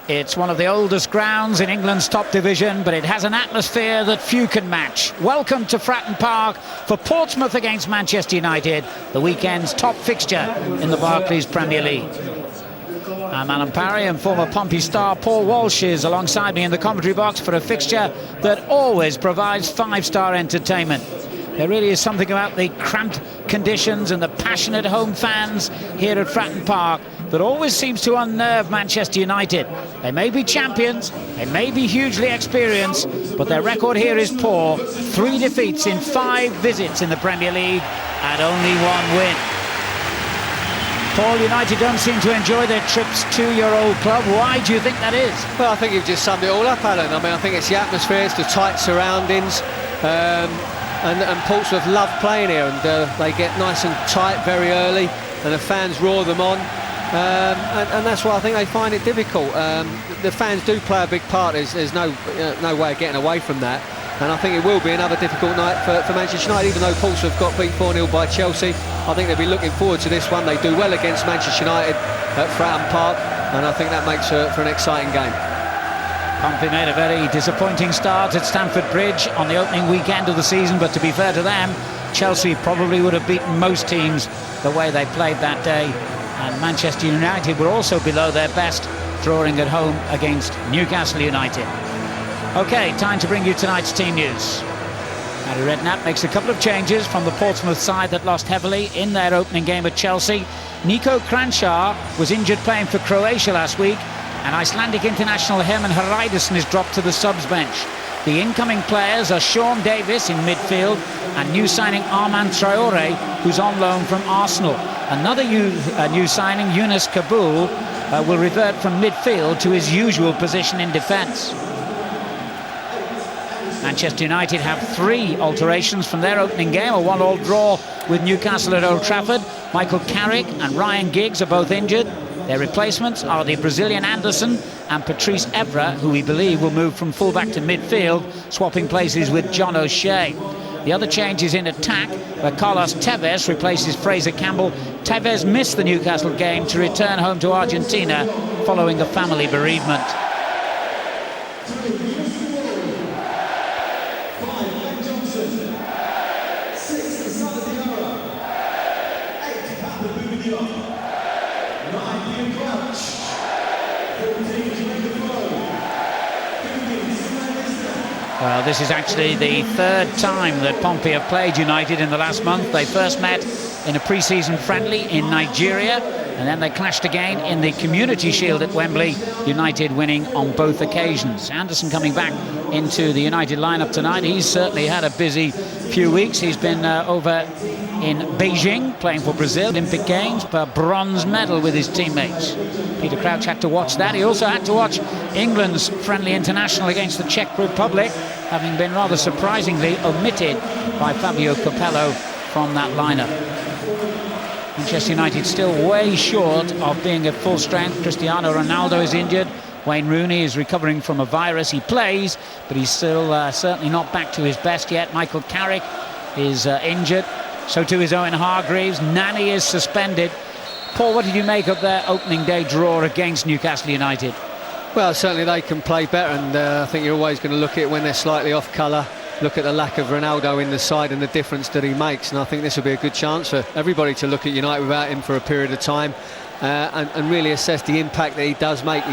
It's one of the oldest grounds in England's top division, but it has an atmosphere that few can match. Welcome to Fratton Park for Portsmouth against Manchester United, the weekend's top fixture in the Barclays Premier League. I'm Alan Parry, and former Pompey star Paul Walsh is alongside me in the commentary box for a fixture that always provides five-star entertainment. There really is something about the cramped conditions and the passionate home fans here at Fratton Park that always seems to unnerve Manchester United. They may be champions, they may be hugely experienced, but their record here is poor. 3 defeats in 5 visits in the Premier League and only 1 win. Paul, United don't seem to enjoy their trips to your old club. Why do you think that is? Well, I think you've just summed it all up, Alan. I mean, I think it's the atmosphere, it's the tight surroundings, and Portsmouth love playing here, and they get nice and tight very early, and the fans roar them on, and that's why I think they find it difficult. The fans do play a big part. There's no way of getting away from that. And I think it will be another difficult night for Manchester United. Even though Portsmouth got beat 4-0 by Chelsea, I think they'll be looking forward to this one. They do well against Manchester United at Fratton Park, and I think that makes for an exciting game. Pompey made a very disappointing start at Stamford Bridge on the opening weekend of the season, but to be fair to them, Chelsea probably would have beaten most teams the way they played that day. And Manchester United were also below their best, drawing at home against Newcastle United. OK, time to bring you tonight's team news. Harry Redknapp makes a couple of changes from the Portsmouth side that lost heavily in their opening game at Chelsea. Nico Kranjčar was injured playing for Croatia last week, and Icelandic international Hermann Hreiðarsson is dropped to the subs bench. The incoming players are Sean Davis in midfield and new signing Armand Traore, who's on loan from Arsenal. Another new signing, Yunus Kabul, will revert from midfield to his usual position in defence. Manchester United have 3 alterations from their opening game, a 1-1 draw with Newcastle at Old Trafford. Michael Carrick and Ryan Giggs are both injured. Their replacements are the Brazilian Anderson and Patrice Evra, who we believe will move from fullback to midfield, swapping places with John O'Shea. The other change is in attack, where Carlos Tevez replaces Fraser Campbell. Tevez missed the Newcastle game to return home to Argentina following a family bereavement. Well, this is actually the 3rd time that Pompey have played United in the last month. They first met in a pre-season friendly in Nigeria, and then they clashed again in the Community Shield at Wembley, United winning on both occasions. Anderson coming back into the United lineup tonight. He's certainly had a busy few weeks. He's been over in Beijing playing for Brazil, Olympic Games, a bronze medal with his teammates. Peter Crouch had to watch that. He also had to watch England's friendly international against the Czech Republic, having been rather surprisingly omitted by Fabio Capello from that lineup. Manchester United still way short of being at full strength. Cristiano Ronaldo is injured. Wayne Rooney is recovering from a virus. He plays, but he's still certainly not back to his best yet. Michael Carrick is injured. So too is Owen Hargreaves. Nani is suspended. Paul, what did you make of their opening day draw against Newcastle United? Well, certainly they can play better, and I think you're always going to look at it when they're slightly off colour. Look at the lack of Ronaldo in the side and the difference that he makes, and I think this will be a good chance for everybody to look at United without him for a period of time, and really assess the impact that he does make.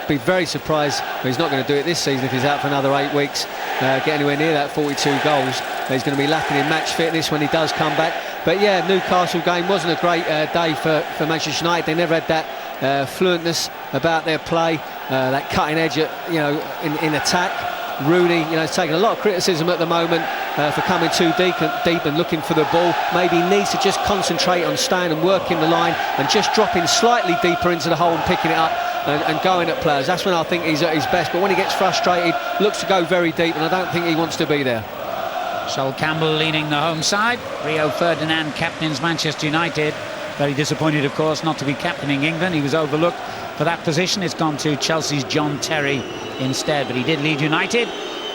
Be very surprised. He's not going to do it this season if he's out for another 8 weeks, get anywhere near that 42 goals. He's going to be lacking in match fitness when he does come back. But yeah, Newcastle game wasn't a great day for Manchester United. They never had that fluentness about their play, that cutting edge, in attack. Rooney, is taking a lot of criticism at the moment for coming too deep and looking for the ball. Maybe he needs to just concentrate on staying and working the line and just dropping slightly deeper into the hole and picking it up and going at players. That's when I think he's at his best. But when he gets frustrated, looks to go very deep, and I don't think he wants to be there. Sol Campbell leading the home side. Rio Ferdinand captains Manchester United. Very disappointed, of course, not to be captaining England. He was overlooked for that position. It's gone to Chelsea's John Terry instead, but he did lead United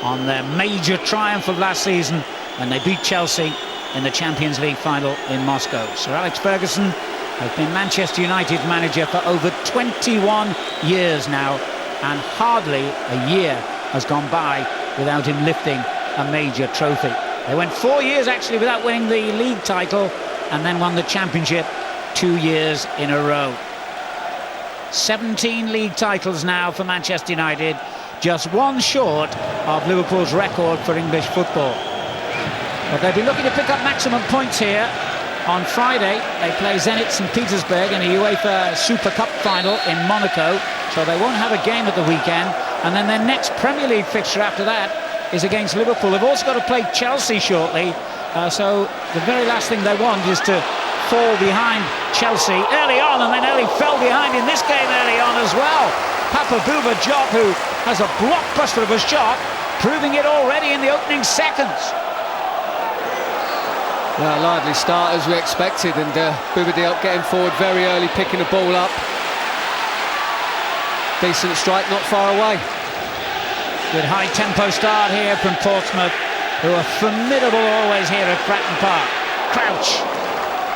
on their major triumph of last season when they beat Chelsea in the Champions League final in Moscow. Sir Alex Ferguson has been Manchester United's manager for over 21 years now. and hardly a year has gone by without him lifting a major trophy. They went 4 years actually without winning the league title, and then won the championship 2 years in a row. 17 league titles now for Manchester United, just one short of Liverpool's record for English football. But they'll be looking to pick up maximum points here. On Friday, they play Zenit St. Petersburg in a UEFA Super Cup final in Monaco, so they won't have a game at the weekend. And then their next Premier League fixture after that is against Liverpool. They've also got to play Chelsea shortly, so the very last thing they want is to fall behind Chelsea early on, and they nearly fell behind in this game early on as well. Papa Bouba Diop, who has a blockbuster of a shot, proving it already in the opening seconds. Well, lively start as we expected, and Bouba Diop getting forward very early, picking the ball up. Decent strike, not far away. Good high tempo start here from Portsmouth, who are formidable always here at Fratton Park. Crouch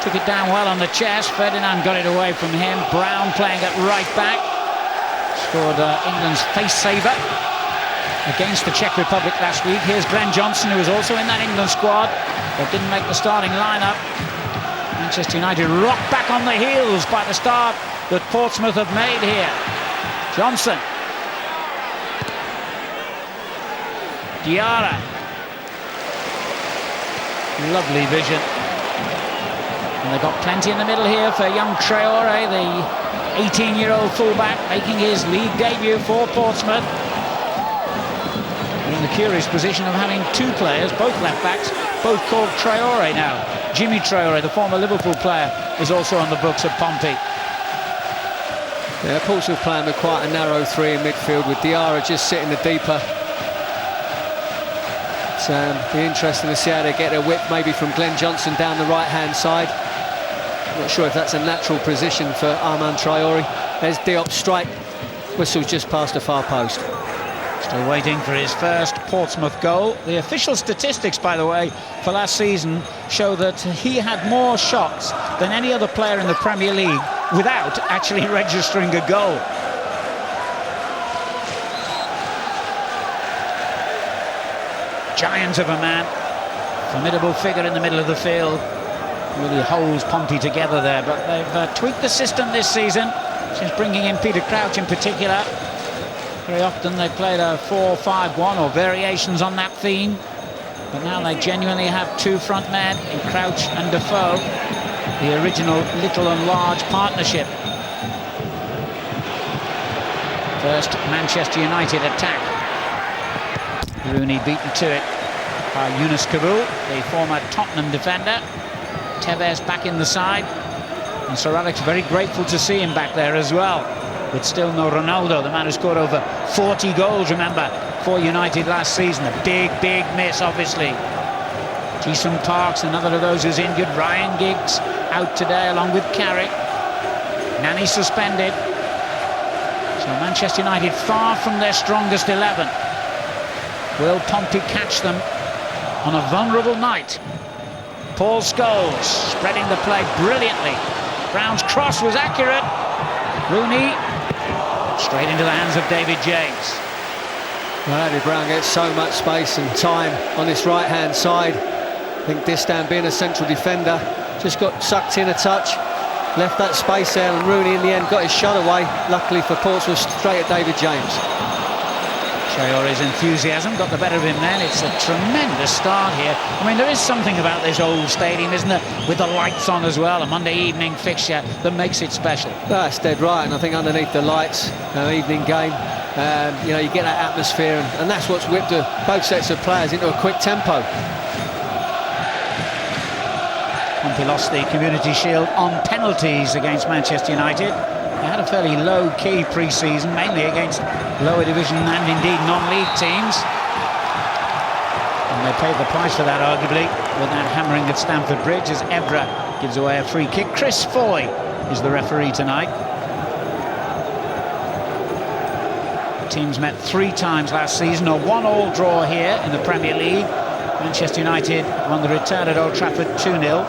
took it down well on the chest. Ferdinand got it away from him. Brown playing at right back. Scored England's face saver against the Czech Republic last week. Here's Glenn Johnson, who was also in that England squad, but didn't make the starting lineup. Manchester United rocked back on the heels by the start that Portsmouth have made here. Johnson. Diarra. Lovely vision. And they've got plenty in the middle here for young Traore, the 18-year-old fullback, making his league debut for Portsmouth. In the curious position of having two players, both left-backs, both called Traore now. Jimmy Traore, the former Liverpool player, is also on the books at Pompey. Yeah, Portsmouth playing with quite a narrow three in midfield, with Diarra just sitting the deeper. It's be interesting to see how they get their whip, maybe from Glenn Johnson down the right-hand side. Not sure if that's a natural position for Armand Traore. There's Diop's strike. Whistle's just past the far post. Still waiting for his first Portsmouth goal. The official statistics, by the way, for last season show that he had more shots than any other player in the Premier League without actually registering a goal. Giant of a man, formidable figure in the middle of the field. Really holds Pompey together there, but they've tweaked the system this season, since bringing in Peter Crouch in particular. Very often they played a 4-5-1 or variations on that theme, but now they genuinely have two front men in Crouch and Defoe, the original little and large partnership. First Manchester United attack. Rooney beaten to it by Yunus Kabul, the former Tottenham defender. Tevez back in the side, and Sir Alex very grateful to see him back there as well, with still no Ronaldo, the man who scored over 40 goals, remember, for United last season. A big miss, obviously. Jason Parks, another of those who's injured. Ryan Giggs out today along with Carrick. Nani suspended. So Manchester United far from their strongest 11. Will Pompey catch them on a vulnerable night? Paul Scholes spreading the play brilliantly. Brown's cross was accurate. Rooney straight into the hands of David James. Well, Andy Brown gets so much space and time on this right-hand side. I think Distan, being a central defender, just got sucked in a touch, left that space there, and Rooney in the end got his shot away. Luckily for Portsmouth, straight at David James. Traore's enthusiasm got the better of him then. It's a tremendous start here. I mean, there is something about this old stadium, isn't there? With the lights on as well, a Monday evening fixture that makes it special. That's dead right, and I think underneath the lights, evening game, you know, you get that atmosphere, and that's what's whipped both sets of players into a quick tempo. Pompey lost the Community Shield on penalties against Manchester United. They had a fairly low-key pre-season, mainly against lower division and indeed non-league teams. And they paid the price for that, arguably, with that hammering at Stamford Bridge as Evra gives away a free kick. Chris Foy is the referee tonight. The teams met 3 times last season, a 1-1 draw here in the Premier League. Manchester United won the return at Old Trafford 2-0.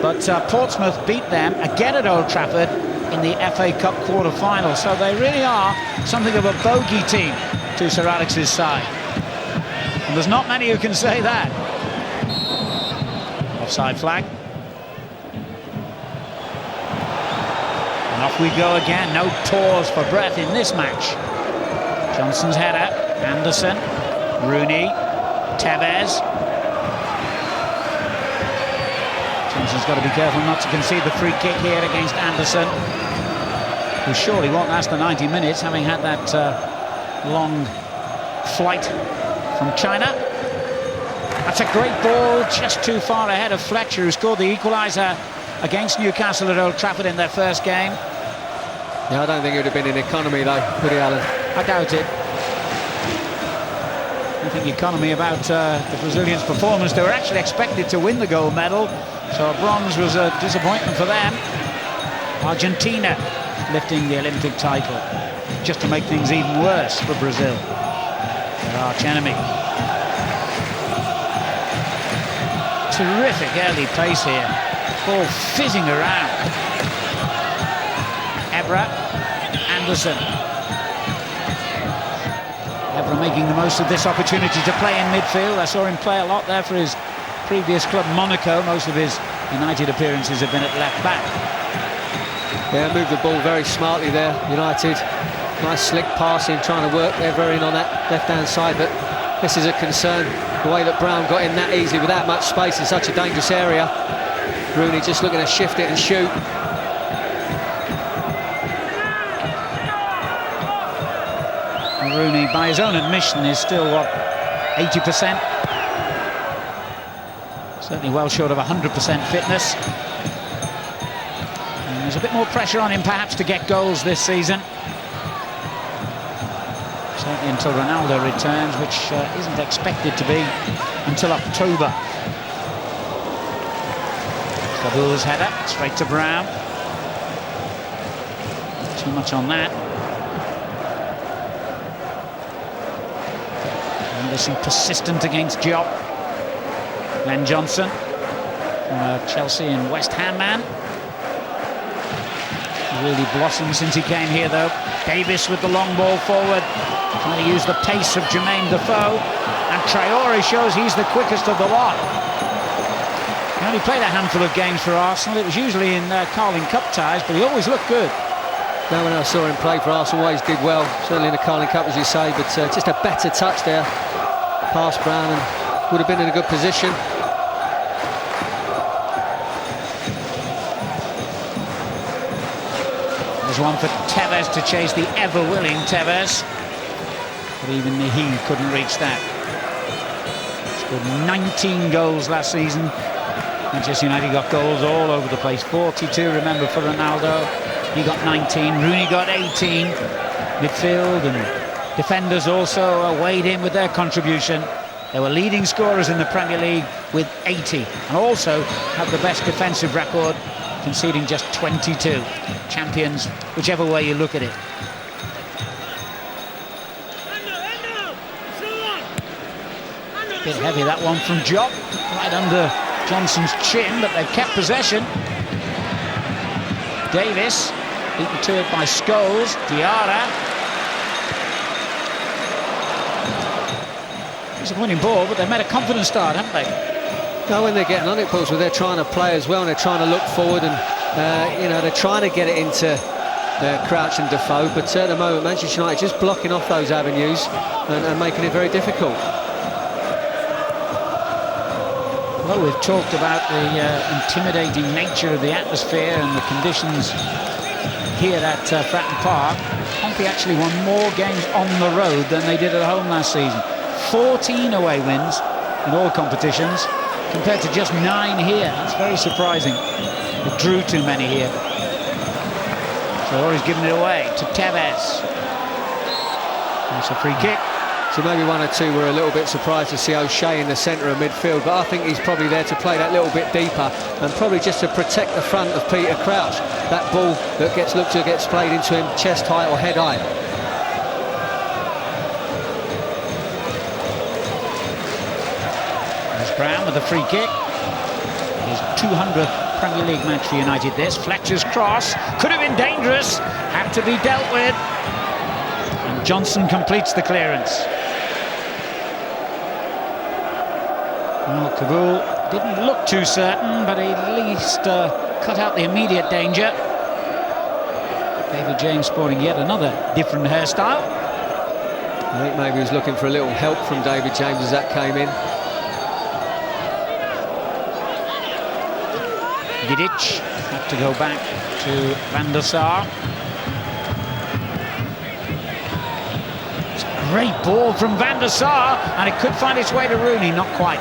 But Portsmouth beat them again at Old Trafford in the FA Cup quarter-final. So they really are something of a bogey team to Sir Alex's side. And there's not many who can say that. Offside flag. And off we go again. No pause for breath in this match. Johnson's header. Anderson. Rooney. Tevez. Johnson's got to be careful not to concede the free kick here against Anderson, who surely won't last the 90 minutes, having had that long flight from China. That's a great ball, just too far ahead of Fletcher, who scored the equaliser against Newcastle at Old Trafford in their first game. Yeah, I don't think it would have been in economy though, Woody Allen. I doubt it. I think economy about the Brazilians' performance. They were actually expected to win the gold medal, so a bronze was a disappointment for them. Argentina lifting the Olympic title, just to make things even worse for Brazil, their arch enemy. Terrific early pace here. Ball fizzing around. Evra, Anderson. Evra making the most of this opportunity to play in midfield. I saw him play a lot there for his previous club, Monaco. Most of his United appearances have been at left back. Yeah, moved the ball very smartly there, United. Nice slick passing, trying to work Evra in on that left-hand side, but this is a concern. The way that Brown got in that easily with that much space in such a dangerous area. Rooney just looking to shift it and shoot. Rooney, by his own admission, is still, what, 80%? Certainly well short of 100% fitness. And there's a bit more pressure on him, perhaps, to get goals this season. Certainly until Ronaldo returns, which isn't expected to be until October. Kabul's header, straight to Brown. Too much on that. Anderson persistent against Diop. Glenn Johnson, from Chelsea and West Ham man. Really blossomed since he came here, though. Davis with the long ball forward, trying to use the pace of Jermaine Defoe. And Traore shows he's the quickest of the lot. He only played a handful of games for Arsenal. It was usually in Carling Cup ties, but he always looked good. Now when I saw him play for Arsenal, always did well. Certainly in the Carling Cup, as you say, but just a better touch there. Past Brown and would have been in a good position. There's one for Tevez to chase the ever-willing Tevez. But even he couldn't reach that. Scored 19 goals last season. Manchester United got goals all over the place. 42, remember, for Ronaldo. He got 19. Rooney got 18. Midfield and defenders also weighed in with their contribution. They were leading scorers in the Premier League with 80, and also have the best defensive record, conceding just 22. Champions, whichever way you look at it. Bit heavy, that one from Diop, right under Johnson's chin, but they've kept possession. Davis, beaten to it by Scholes. Diarra. Disappointing ball, but they've made a confident start, haven't they? No, when they're getting on it, Portsmouth, they're trying to play as well, and they're trying to look forward, and you know, they're trying to get it into Crouch and Defoe, but at the moment Manchester United just blocking off those avenues and making it very difficult. Well, we've talked about the intimidating nature of the atmosphere and the conditions here at Fratton Park. Pompey actually won more games on the road than they did at home last season. 14 away wins in all competitions, compared to just 9 here. That's very surprising. They drew too many here. So he's given it away to Tevez. That's a free kick. So maybe one or two were a little bit surprised to see O'Shea in the centre of midfield, but I think he's probably there to play that little bit deeper and probably just to protect the front of Peter Crouch. That ball that gets looked to gets played into him chest high or head high. There's Brown with the free kick. His 200th Premier League match for United this. Fletcher's cross, could have been dangerous, had to be dealt with. And Johnson completes the clearance. Well, Kabul didn't look too certain, but he at least cut out the immediate danger. David James sporting yet another different hairstyle. I think maybe he was looking for a little help from David James as that came in. Vidic had to go back to Van der Sar. It's a great ball from Van der Sar, and it could find its way to Rooney, not quite.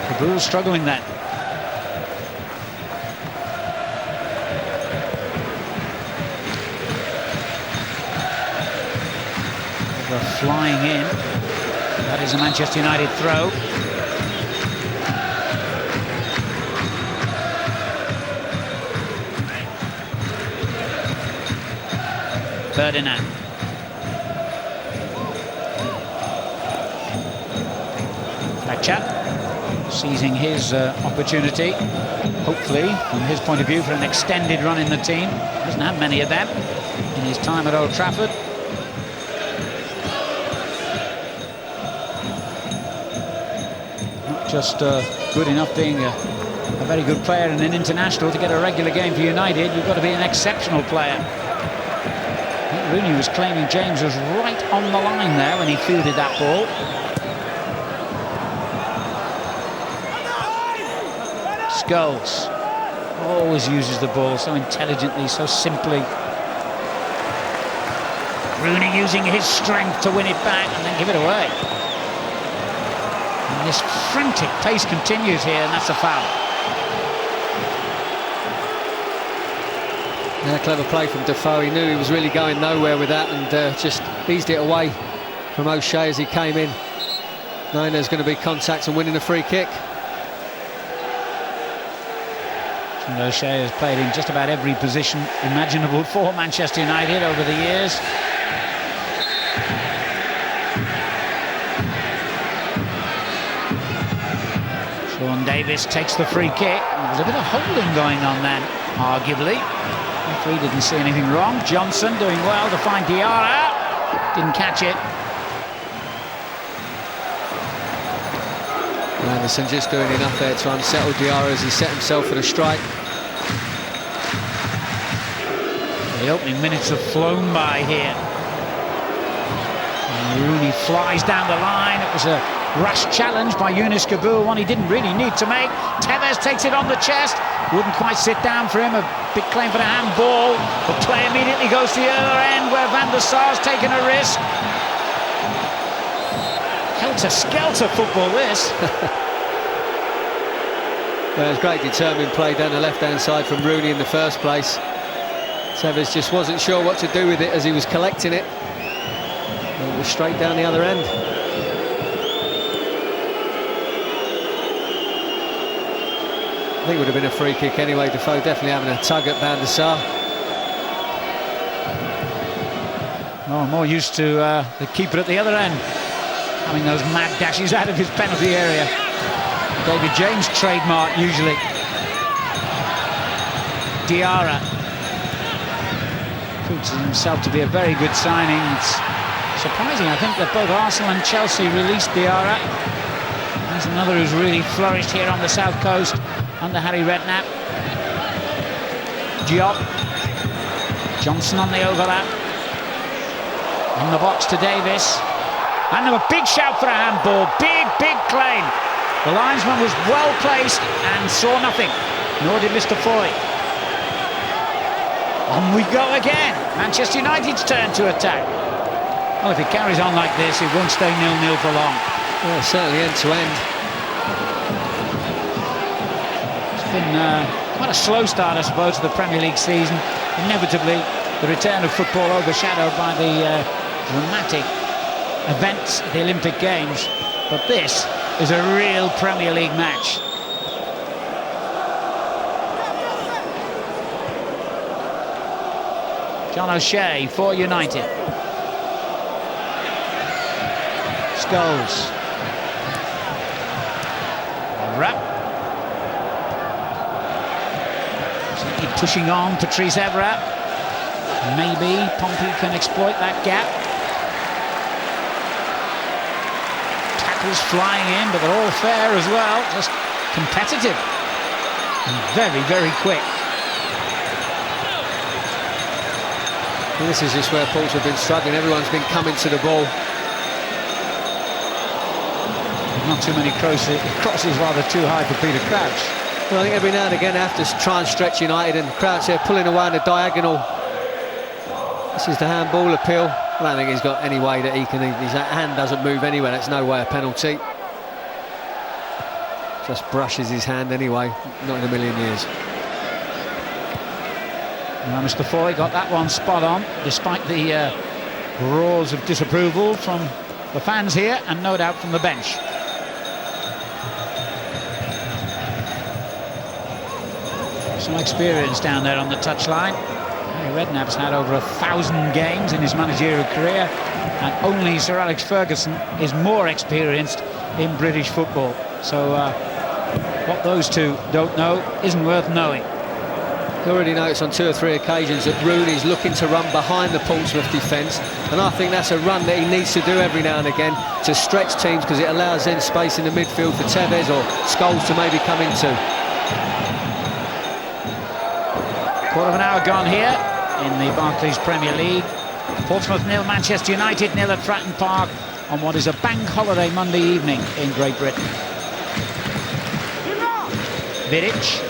Kabul struggling then. Flying in. That is a Manchester United throw. Ferdinand. Fletcher seizing his opportunity, hopefully from his point of view, for an extended run in the team. Doesn't have many of them in his time at Old Trafford. Just good enough being a very good player and an international to get a regular game for United. You've got to be an exceptional player. I think Rooney was claiming James was right on the line there when he fielded that ball. Scholes always uses the ball so intelligently, so simply. Rooney using his strength to win it back and then give it away. And this frantic pace continues here, and that's a foul. Yeah, clever play from Defoe. He knew he was really going nowhere with that and just eased it away from O'Shea as he came in, knowing there's going to be contact and winning a free kick. And O'Shea has played in just about every position imaginable for Manchester United over the years. Sean Davis takes the free kick. There was a bit of holding going on then, arguably. The referee didn't see anything wrong. Johnson doing well to find Diarra. Didn't catch it. Anderson just doing enough there to unsettle Diarra as he set himself for the strike. The opening minutes have flown by here. And Rooney flies down the line. It was a rash challenge by Younes Kaboul, one he didn't really need to make. Tevez takes it on the chest. Wouldn't quite sit down for him. A big claim for the handball. The play immediately goes to the other end where Van der Sar's taken a risk. Helter-skelter football, this. Well, it was great determined play down the left-hand side from Rooney in the first place. Tevez just wasn't sure what to do with it as he was collecting it. And it was straight down the other end. I think it would have been a free kick anyway. Defoe definitely having a tug at Van der Sar. Oh, more used to the keeper at the other end, having those mad dashes out of his penalty area. David James' trademark, usually. Diarra proves himself to be a very good signing. It's surprising, I think, that both Arsenal and Chelsea released Diarra. He's another who's really flourished here on the south coast under Harry Redknapp. Diop. Johnson on the overlap. In the box to Davis. And a big shout for a handball. Big claim. The linesman was well placed and saw nothing. Nor did Mr. Foy. On we go again. Manchester United's turn to attack. Well, if it carries on like this, it won't stay 0-0 for long. Well, certainly end to end. It's been quite a slow start, I suppose, to the Premier League season. Inevitably, the return of football overshadowed by the dramatic events at the Olympic Games. But this is a real Premier League match. John O'Shea for United. Scholes. Wrap. Keep pushing on, Patrice Evra. Maybe Pompey can exploit that gap. Tackles flying in, but they're all fair as well. Just competitive. And very, very quick. And this is just where Portsmouth have been struggling. Everyone's been coming to the ball. Not too many crosses, rather too high for Peter Crouch. Well, I think every now and again they have to try and stretch United, and Crouch there pulling away on the diagonal. This is the handball appeal. I don't think he's got any way that he can. His hand doesn't move anywhere. That's no way a penalty. Just brushes his hand anyway. Not in a million years. Now, Mr. Foy got that one spot on, despite the roars of disapproval from the fans here, and no doubt from the bench. Some experience down there on the touchline. Harry Redknapp's had over 1,000 games in his managerial career, and only Sir Alex Ferguson is more experienced in British football. So what those two don't know isn't worth knowing. You already noticed on 2 or 3 occasions that Rooney's looking to run behind the Portsmouth defence, and I think that's a run that he needs to do every now and again to stretch teams, because it allows then space in the midfield for Tevez or Scholes to maybe come into. Quarter of an hour gone here in the Barclays Premier League. Portsmouth 0, Manchester United 0 at Fratton Park on what is a bank holiday Monday evening in Great Britain. Vidic.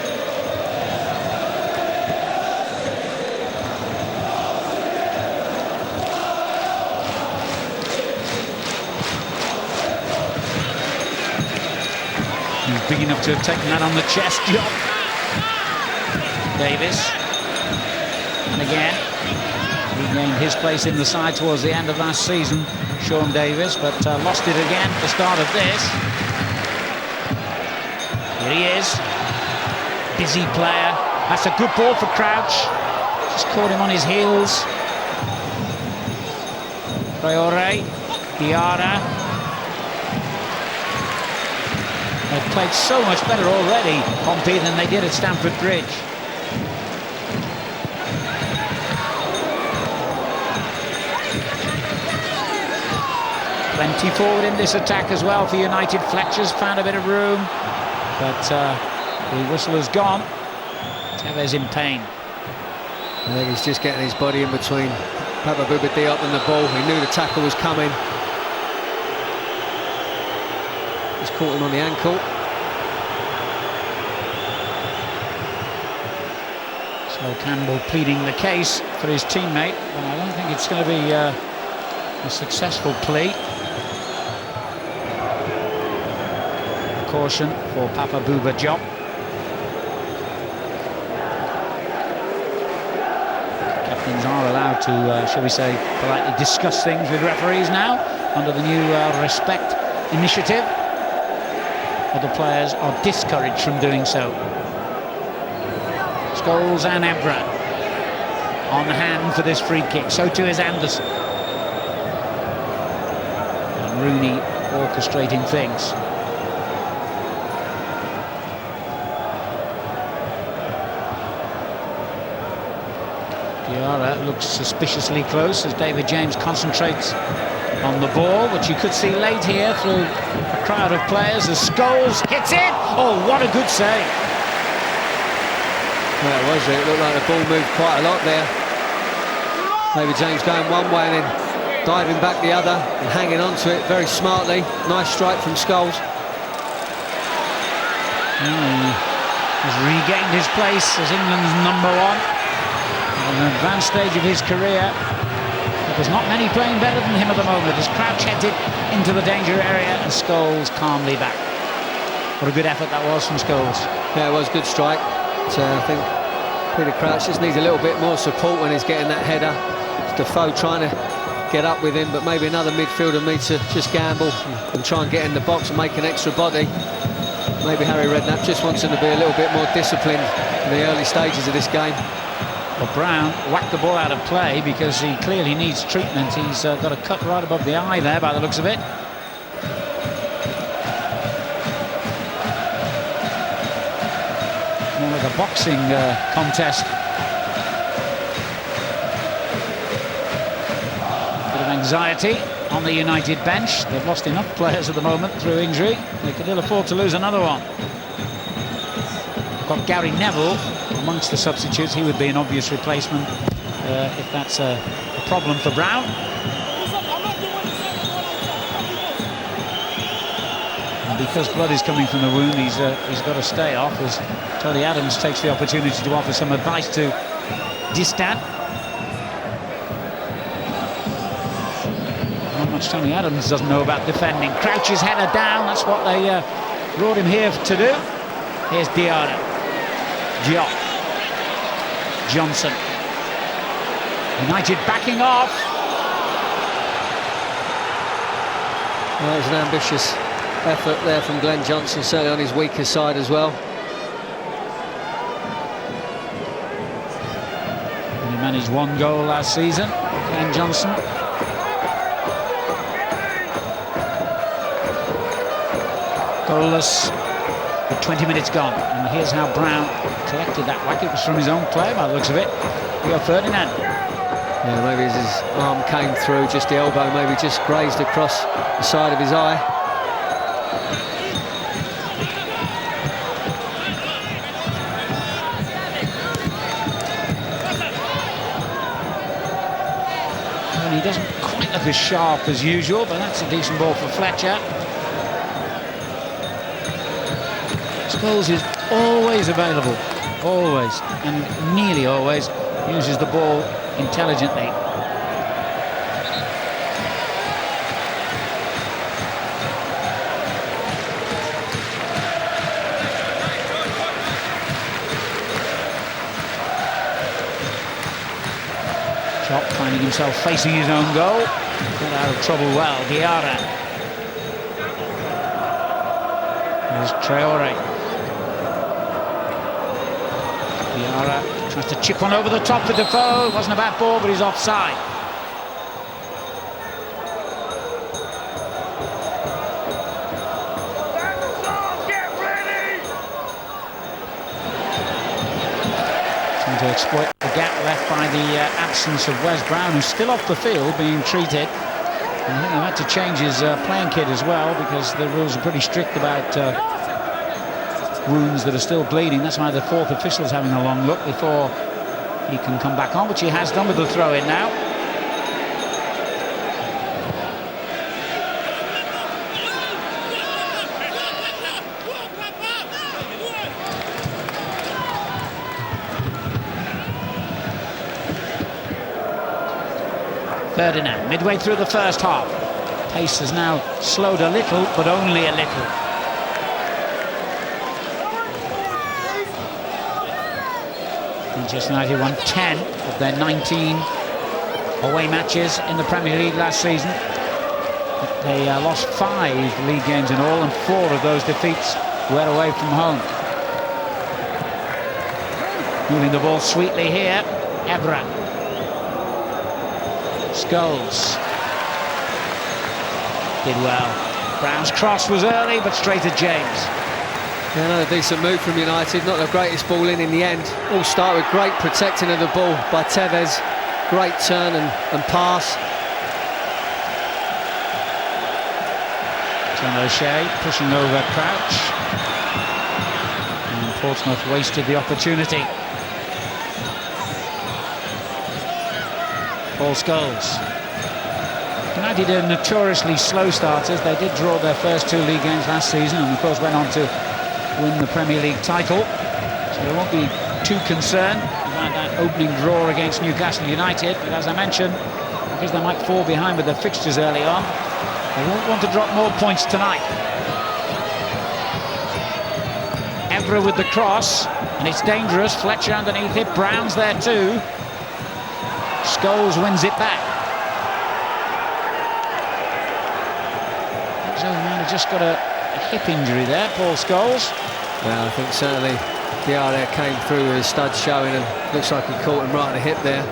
He's big enough to have taken that on the chest. Davis. And again, regained his place in the side towards the end of last season, Sean Davis, but lost it again at the start of this. Here he is. Busy player. That's a good ball for Crouch. Just caught him on his heels. Traore. Diarra. They've played so much better already, Pompey, than they did at Stamford Bridge. Plenty forward in this attack as well for United. Fletcher's found a bit of room, but the whistle has gone. Tevez in pain. I think he's just getting his body in between Papa Bouba Diop and the ball. He knew the tackle was coming. He's caught him on the ankle. So Campbell pleading the case for his teammate, but I don't think it's going to be a successful plea. Caution for Papa Bouba Diop. Captains are allowed to, shall we say, politely discuss things with referees now under the new Respect initiative. Other players are discouraged from doing so. Scholes and Evra on hand for this free kick. So too is Anderson. And Rooney orchestrating things. Diarra looks suspiciously close as David James concentrates on the ball, which you could see late here through a crowd of players as Scholes hits it. Oh, what a good save. Well, it was. It looked like the ball moved quite a lot there. David James going one way and then diving back the other and hanging on to it very smartly. Nice strike from Scholes. Has regained his place as England's #1. At an advanced stage of his career, there's not many playing better than him at the moment, as Crouch heads it into the danger area and Scholes calmly back. What a good effort that was from Scholes. Yeah, it was a good strike. So I think Peter Crouch just needs a little bit more support when he's getting that header. It's Defoe trying to get up with him, but maybe another midfielder needs to just gamble and try and get in the box and make an extra body. Maybe Harry Redknapp just wants him to be a little bit more disciplined in the early stages of this game. Well, Brown whacked the ball out of play because he clearly needs treatment. He's got a cut right above the eye there by the looks of it. More like like a boxing contest. Bit of anxiety on the United bench. They've lost enough players at the moment through injury. They could ill afford to lose another one. Got Gary Neville amongst the substitutes. He would be an obvious replacement if that's a problem for Brown. And because blood is coming from the wound, he's got to stay off as Tony Adams takes the opportunity to offer some advice to Distan. Not much Tony Adams doesn't know about defending. Crouches header down, that's what they brought him here to do. Here's Diarra. Diop. Johnson. United backing off. Well, it was an ambitious effort there from Glenn Johnson, certainly on his weaker side as well. And he managed one goal last season, Glenn Johnson. Goalless with 20 minutes gone. And here's how Brown collected that whack. It was from his own player by the looks of it. Rio Ferdinand. Yeah, maybe as his arm came through, just the elbow maybe just grazed across the side of his eye. And he doesn't quite look as sharp as usual, but that's a decent ball for Fletcher. Scholes is always available, always, and nearly always uses the ball intelligently. Chop finding himself facing his own goal. Got out of trouble well. Diarra. There's Traore. Diarra tries to chip one over the top for Defoe. It wasn't a bad ball, but he's offside. Trying to exploit the gap left by the absence of Wes Brown, who's still off the field being treated. And I think he had to change his playing kit as well, because the rules are pretty strict about wounds that are still bleeding. That's why the fourth official's having a long look before he can come back on, which he has done with the throw-in now. Ferdinand, midway through the first half. Pace has now slowed a little, but only a little. Manchester United won 10 of their 19 away matches in the Premier League last season. They lost 5 league games in all, and 4 of those defeats were away from home. Moving the ball sweetly here, Evra. Scholes. Did well. Brown's cross was early, but straight at James. Yeah, another decent move from United, not the greatest ball in the end. All start with great protecting of the ball by Tevez. Great turn and pass. John O'Shea pushing over Crouch. And Portsmouth wasted the opportunity. Paul Scholes. United are notoriously slow starters. They did draw their first 2 league games last season and of course went on to win the Premier League title. So they won't be too concerned about that opening draw against Newcastle United. But as I mentioned, because they might fall behind with their fixtures early on, they won't want to drop more points tonight. Evra with the cross, and it's dangerous. Fletcher underneath it. Brown's there too. Scholes wins it back. So man, he just got a hip injury there, Paul Scholes. Well, I think certainly Diarra came through with his studs showing, and looks like he caught him right in the hip there.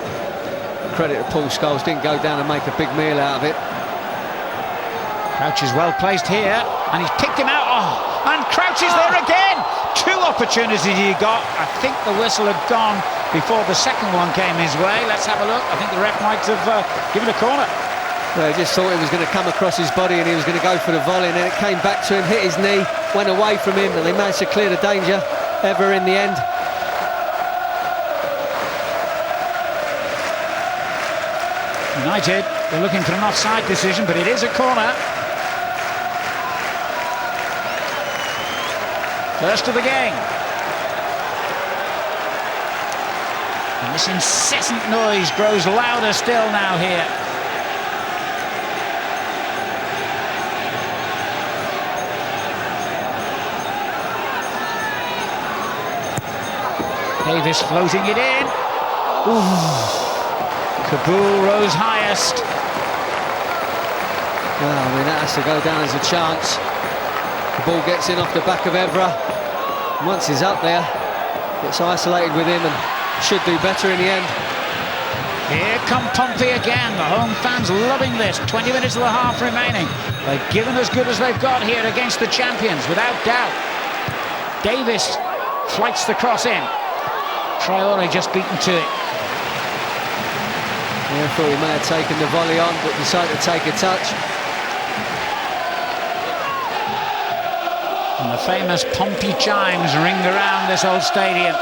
Credit to Paul Scholes, didn't go down and make a big meal out of it. Crouch is well placed here, and he's picked him out. Oh, and Crouch is there again. Two opportunities he got. I think the whistle had gone before the second one came his way. Let's have a look. I think the ref might have given a corner. Well, he just thought it was going to come across his body and he was going to go for the volley, and then it came back to him, hit his knee, went away from him, and they managed to clear the danger ever in the end. United, they're looking for an offside decision, but it is a corner. First of the game. And this incessant noise grows louder still now here. Davis floating it in. Ooh. Kabul rose highest. Well, I mean, that has to go down as a chance. The ball gets in off the back of Evra. Once he's up there, gets isolated with him and should do better in the end. Here come Pompey again. The home fans loving this. 20 minutes of the half remaining. They've given as good as they've got here against the champions, without doubt. Davis flights the cross in. Traore just beaten to it. Yeah, I thought he may have taken the volley on, but decided to take a touch. And the famous Pompey chimes ring around this old stadium.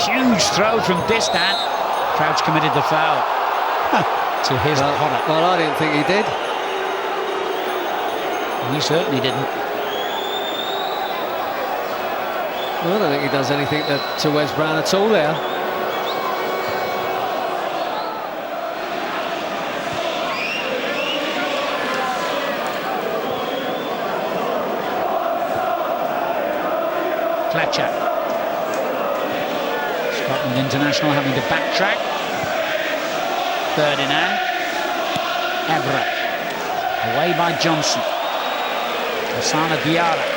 Huge throw from distant. Crouch committed the foul. To his horror. Well, I didn't think he did. He certainly didn't. Well, I don't think he does anything to Wes Brown at all there. Fletcher. Scotland international having to backtrack. Ferdinand. Evra. Away by Johnson. Osana Diarra.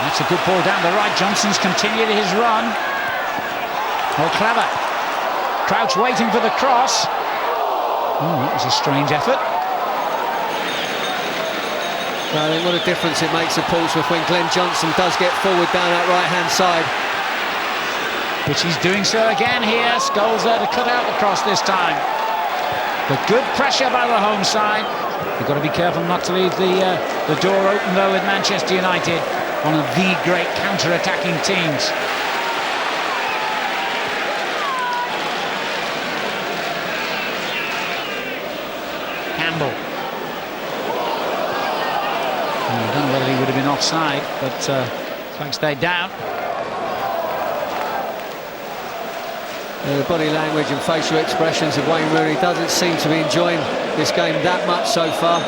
That's a good ball down the right. Johnson's continued his run. Oh, clever. Crouch waiting for the cross. Oh, that was a strange effort. Well, I think what a difference it makes to Portsmouth when Glenn Johnson does get forward down that right-hand side. Which he's doing so again here. Scholes there to cut out the cross this time. But good pressure by the home side. You've got to be careful not to leave the door open though with Manchester United, one of the great counter-attacking teams. Campbell. I don't know whether he would have been offside, but flag stayed down. The body language and facial expressions of Wayne Rooney doesn't seem to be enjoying this game that much so far.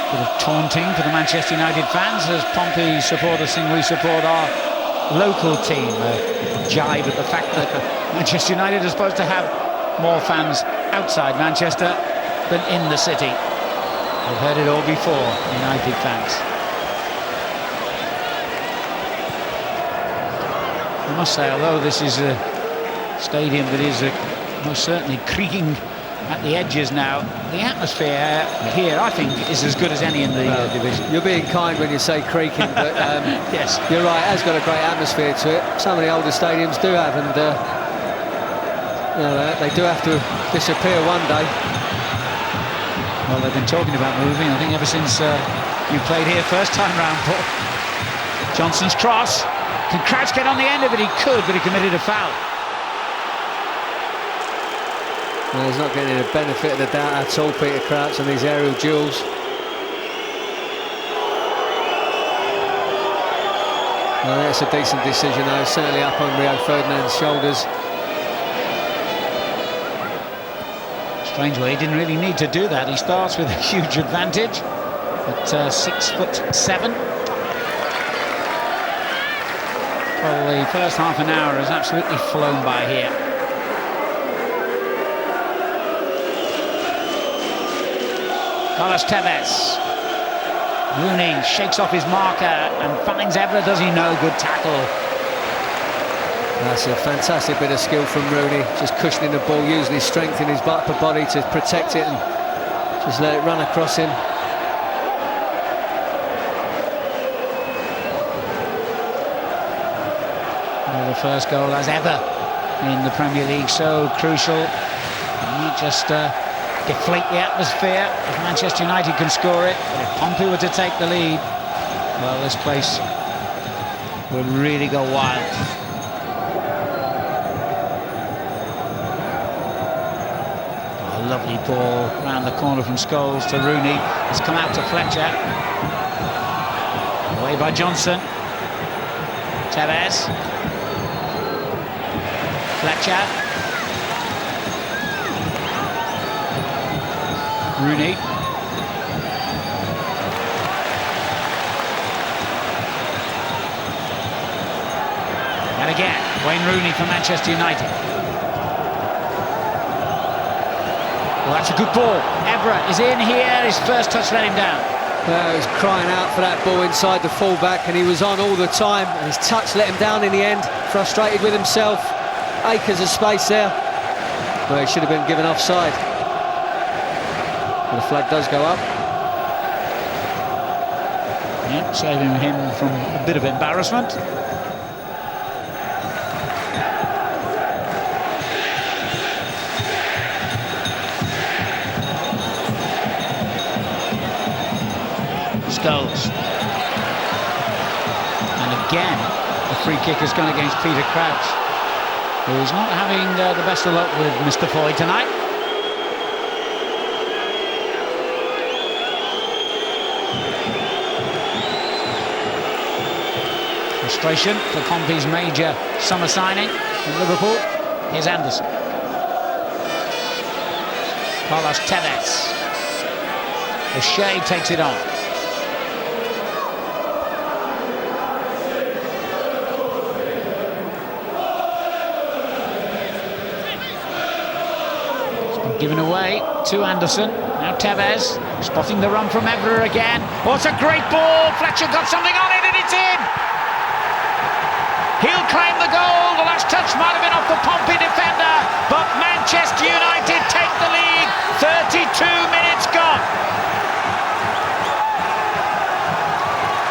Bit of taunting for the Manchester United fans as Pompey supporters sing "We support our local team." Jibe at the fact that Manchester United are supposed to have more fans outside Manchester than in the city. We've heard it all before, United fans. I must say, although this is a stadium that is most certainly creaking at the edges now, the atmosphere here, I think, is as good as any in the division. You're being kind when you say creaking, but yes, you're right, it has got a great atmosphere to it. Some of the older stadiums do have, and you know, they do have to disappear one day. Well, they've been talking about moving, I think, ever since you played here first time round, Paul. Johnson's cross. Can Crouch get on the end of it? He could, but he committed a foul. No, he's not getting the benefit of the doubt at all, Peter Crouch, on these aerial duels. Well, that's a decent decision, though. Certainly up on Rio Ferdinand's shoulders. Strange way, he didn't really need to do that. He starts with a huge advantage at 6'7". Well, the first half an hour has absolutely flown by here. Carlos Tevez. Rooney shakes off his marker and finds Evra. Does he know? Good tackle. That's a fantastic bit of skill from Rooney, just cushioning the ball, using his strength in his upper body to protect it and just let it run across him. Well, the first goal as ever in the Premier League, so crucial. It might just deflate the atmosphere if Manchester United can score it. But if Pompey were to take the lead, well, this place would really go wild. A lovely ball round the corner from Scholes to Rooney. It's come out to Fletcher. Away by Johnson. Tevez. Fletcher. Rooney. And again, Wayne Rooney for Manchester United. Well, that's a good ball. Evra is in here. His first touch let him down. He was crying out for that ball inside the full-back, and he was on all the time. And his touch let him down in the end. Frustrated with himself. Acres of space there. Well, he should have been given offside. The flag does go up. Yep, saving him from a bit of embarrassment. Scholes. And again, the free kick has gone against Peter Crouch, who's not having the best of luck with Mr. Foy tonight. Frustration for Pompey's major summer signing in Liverpool. Here's Anderson. Carlos Tevez. O'Shea takes it on. It's been given away to Anderson. Now Tevez spotting the run from Evra again. Oh, it's a great ball. Fletcher got something on it and it's in. He'll claim the goal. The last touch might have been off the Pompey defender, but Manchester United take the lead. 32 minutes gone.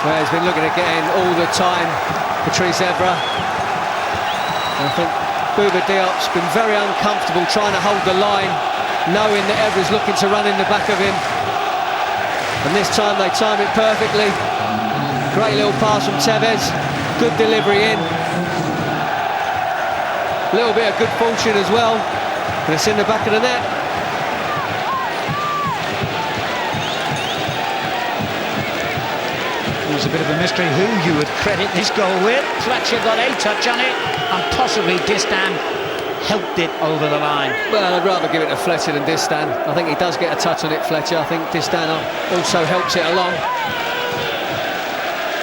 Well, he's been looking at getting all the time, Patrice Evra. I think Bouba Diop's been very uncomfortable trying to hold the line, knowing that Evra's looking to run in the back of him. And this time they time it perfectly. Great little pass from Tevez. Good delivery in. A little bit of good fortune as well. And it's in the back of the net. It was a bit of a mystery who you would credit this goal with. Fletcher got a touch on it, and possibly Distan helped it over the line. Well, I'd rather give it to Fletcher than Distan. I think he does get a touch on it, Fletcher. I think Distan also helps it along.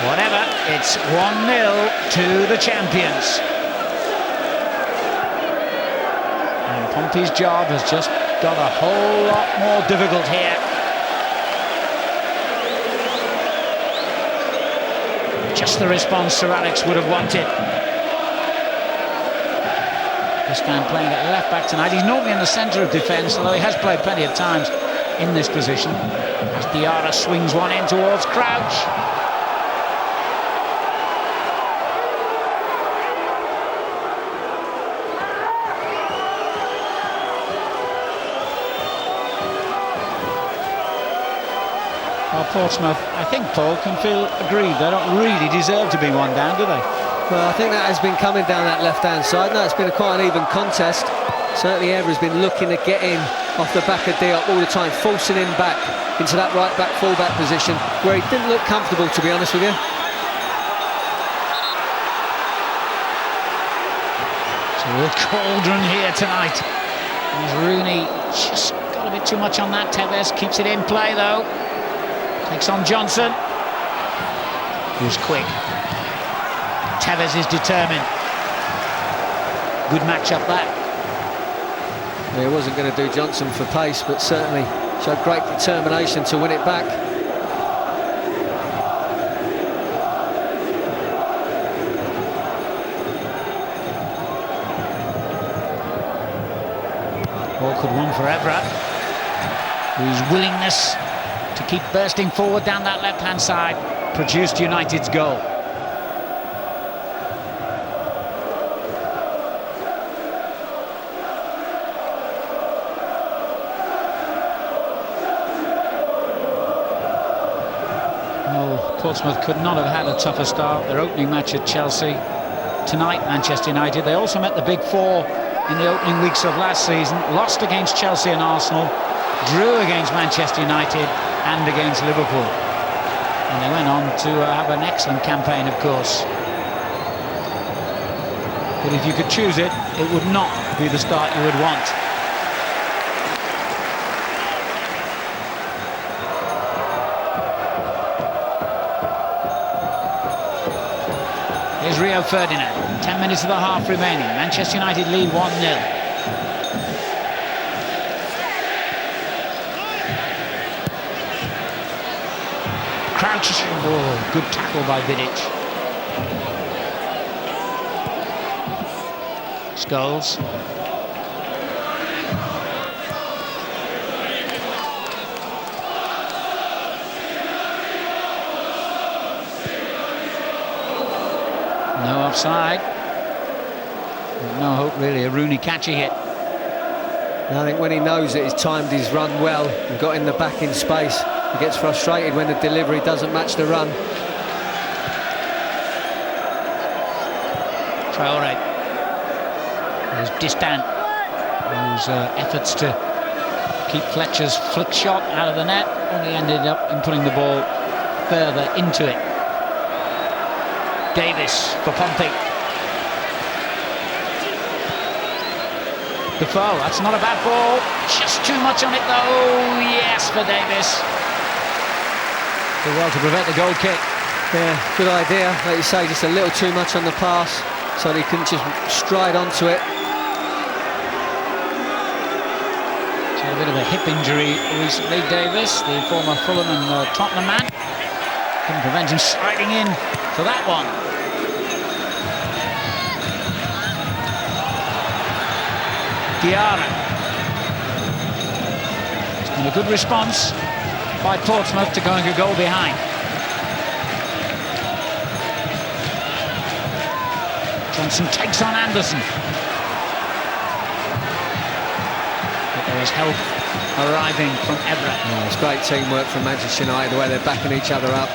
Whatever, it's 1-0 to the champions. And Pompey's job has just got a whole lot more difficult here. Just the response Sir Alex would have wanted. This man playing at left back tonight. He's normally in the centre of defence, although he has played plenty of times in this position. As Diarra swings one in towards Crouch. Well, Portsmouth, I think, Paul, can feel aggrieved. They don't really deserve to be one down, do they? Well, I think that has been coming down that left-hand side. No, it's been quite an even contest. Certainly Evra's been looking to get in off the back of Diop all the time, forcing him back into that right-back, full-back position, where he didn't look comfortable, to be honest with you. So a cauldron here tonight. As Rooney just got a bit too much on that. Tevez keeps it in play, though. Takes on Johnson, who's quick. Tevez is determined. Good match-up that. Yeah, he wasn't going to do Johnson for pace, but certainly showed great determination to win it back. Good one for Evra, whose willingness to keep bursting forward down that left-hand side produced United's goal. Oh, Portsmouth could not have had a tougher start. Their opening match at Chelsea. Tonight, Manchester United. They also met the Big Four in the opening weeks of last season. Lost against Chelsea and Arsenal. Drew against Manchester United and against Liverpool. And they went on to have an excellent campaign, of course. But if you could choose it, it would not be the start you would want. Here's Rio Ferdinand. 10 minutes of the half remaining. Manchester United lead 1-0. Crouch. Oh, good tackle by Vidic. Scholes. No offside. No hope really, a Rooney catcher hit. And I think when he knows that he's timed his run well and got in the back in space, he gets frustrated when the delivery doesn't match the run. Traore. There's Distant, whose efforts to keep Fletcher's flick shot out of the net only ended up in putting the ball further into it. Davis for Pompey. Defoe, that's not a bad ball. Just too much on it though. Yes, for Davis. Did well to prevent the goal kick. Yeah, good idea. Like you say, just a little too much on the pass, so that he couldn't just stride onto it. So a bit of a hip injury recently, Davis, the former Fulham and Tottenham man. Couldn't prevent him sliding in for that one. Diarra. It's been a good response by Portsmouth to going a goal behind. Johnson takes on Anderson. But there was help arriving from Evra. Oh, it's great teamwork from Manchester United, the way they're backing each other up.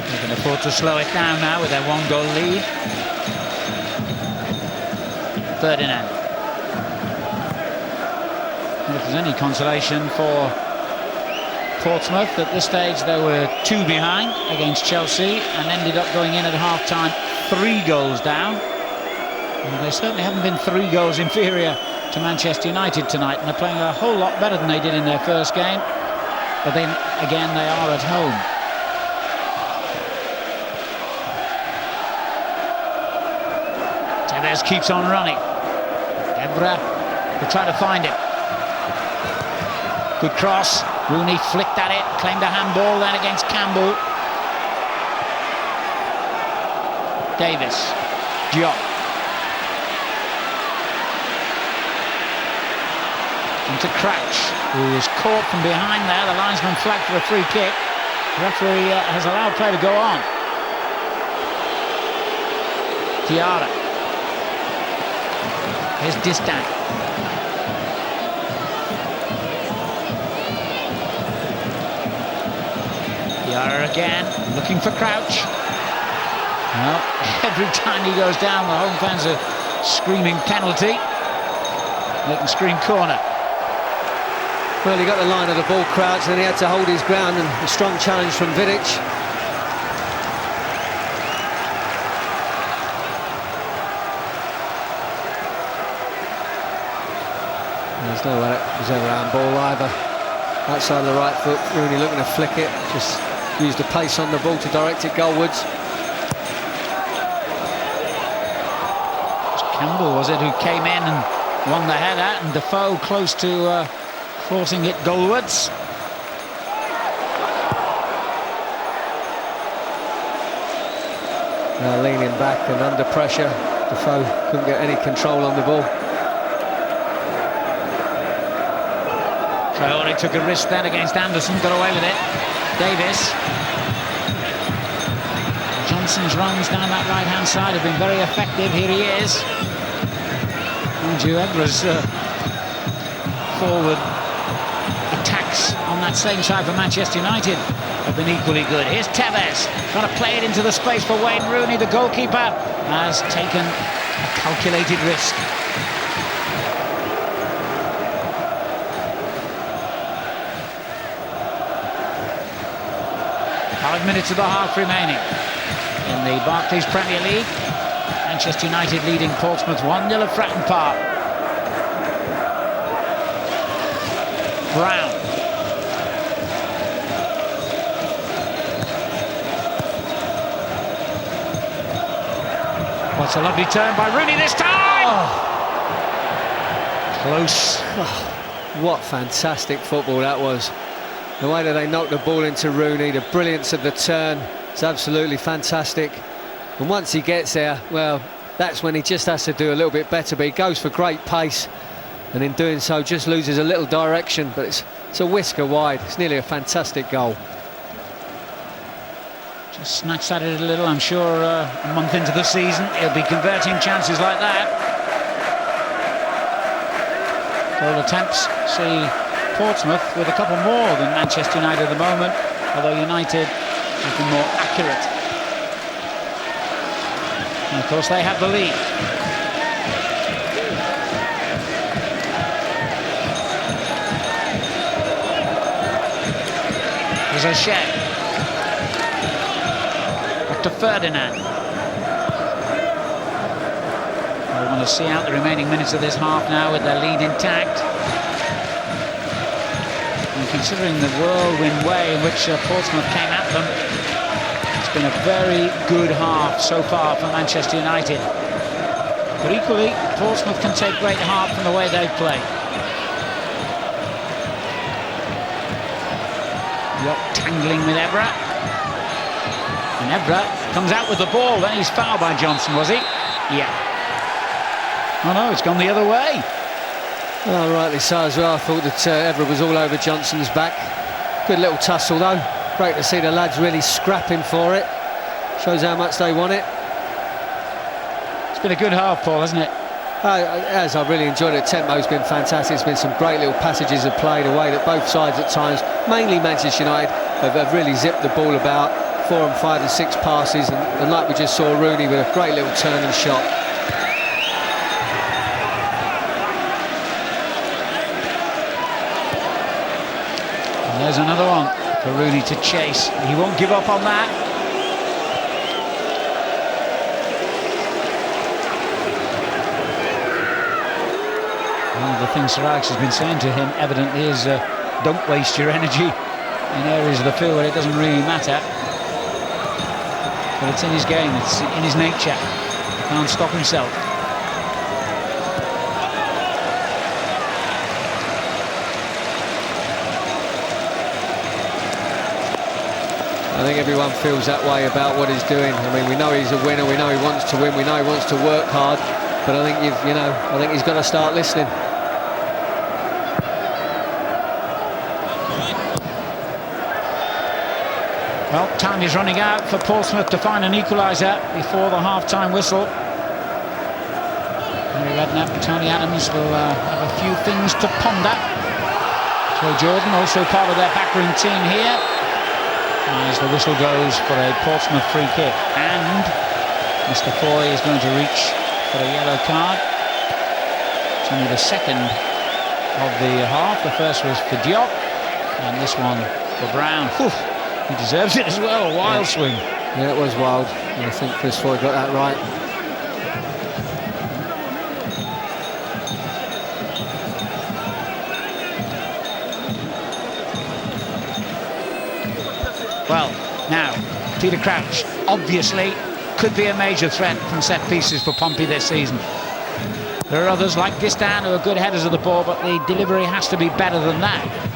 They can afford to slow it down now with their one-goal lead. Ferdinand. And if there's any consolation for Portsmouth, at this stage they were 2 behind against Chelsea and ended up going in at half-time 3 goals down. And they certainly haven't been 3 goals inferior to Manchester United tonight, and they're playing a whole lot better than they did in their first game. But then again, they are at home. Tevez keeps on running. Evra will try to find it. Good cross. Rooney flicked at it, claimed a handball then against Campbell. Davis. Diop. Into Crouch, who was caught from behind there. The linesman flagged for a free kick. The referee has allowed play to go on. Diarra. Here's Distant. Diarra again, looking for Crouch. Well, every time he goes down, the home fans are screaming penalty. They can scream corner. Well, he got the line of the ball, Crouch, and then he had to hold his ground, and a strong challenge from Vidic. There's no way it was ever handball either. Outside of the right foot, Rooney looking to flick it, just used the pace on the ball to direct it goalwards. Campbell, was it, who came in and won the header, and Defoe close to forcing it goalwards. leaning back and under pressure. Defoe couldn't get any control on the ball. Traore took a risk then against Anderson, got away with it. Davis. Johnson's runs down that right-hand side have been very effective. Here he is. Mind you, Evra's forward attacks on that same side for Manchester United have been equally good. Here's Tevez trying to play it into the space for Wayne Rooney. The goalkeeper has taken a calculated risk. 5 minutes of the half remaining in the Barclays Premier League. Manchester United leading Portsmouth 1-0 at Fratton Park. Brown. What's a lovely turn by Rooney this time! Oh. Close. Oh, what fantastic football that was. The way that they knocked the ball into Rooney, the brilliance of the turn, it's absolutely fantastic. And once he gets there, well, that's when he just has to do a little bit better. But he goes for great pace, and in doing so just loses a little direction. But it's a whisker wide. It's nearly a fantastic goal. Just snatched at it a little. I'm sure a month into the season he'll be converting chances like that. Goal attempts see Portsmouth with a couple more than Manchester United at the moment, although United have been more accurate. And of course they have the lead. There's a shed. Back to Ferdinand. We want to see out the remaining minutes of this half now with their lead intact. And considering the whirlwind way in which Portsmouth came at them, it's been a very good half so far for Manchester United. But equally, Portsmouth can take great heart from the way they've played. Yop tangling with Evra. And Evra comes out with the ball. Then he's fouled by Johnson, was he? Yeah. Oh no, it's gone the other way. Oh, rightly so as well. I thought that Evra was all over Johnson's back. Good little tussle though. Great to see the lads really scrapping for it. Shows how much they want it. It's been a good half, Paul, hasn't it? As I've really enjoyed it. Tempo's been fantastic. There's been some great little passages of play, the way that both sides at times, mainly Manchester United, have really zipped the ball about. 4 and 5 and 6 passes, and like we just saw Rooney with a great little turn and shot. And there's another one for Rooney to chase. He won't give up on that. One of the things Sir Alex has been saying to him evidently is don't waste your energy in areas of the field where it doesn't really matter. But it's in his game, it's in his nature. He can't stop himself. I think everyone feels that way about what he's doing. I mean, we know he's a winner, we know he wants to win, we know he wants to work hard, but I think I think he's got to start listening. Well, time is running out for Portsmouth to find an equaliser before the half-time whistle. Harry Redknapp and Tony Adams will have a few things to ponder. Joe Jordan, also part of their backroom team here, as the whistle goes for a Portsmouth free kick. And Mr. Foy is going to reach for a yellow card. It's only the second of the half. The first was for Diop, and this one for Brown. Whew. He deserves it as well, a wild swing. Yeah, it was wild. And I think Chris Foy got that right. Well, now, Peter Crouch obviously could be a major threat from set pieces for Pompey this season. There are others like Distan who are good headers of the ball, but the delivery has to be better than that.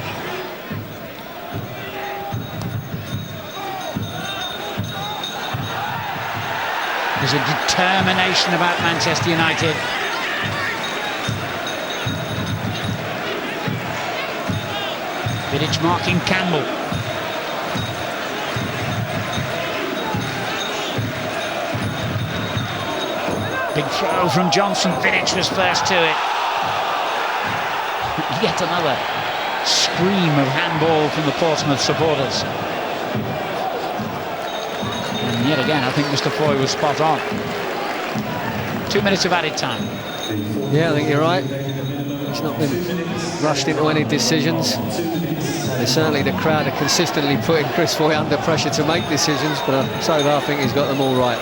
There's a determination about Manchester United. Vidic marking Campbell. Big throw from Johnson. Vidic was first to it. Yet another scream of handball from the Portsmouth supporters. And yet again, I think Mr. Foy was spot on. 2 minutes of added time. Yeah, I think you're right. He's not been rushed into any decisions. And certainly the crowd are consistently putting Chris Foy under pressure to make decisions, but so far I think he's got them all right.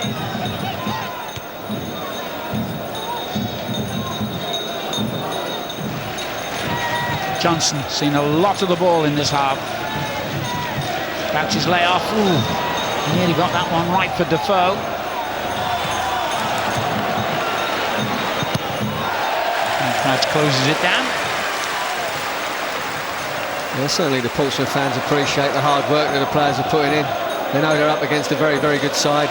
Johnson seen a lot of the ball in this half. Crouch's layoff. Ooh, nearly got that one right for Defoe. And Crouch closes it down. Yeah, certainly the Portsmouth fans appreciate the hard work that the players are putting in. They know they're up against a very, very good side.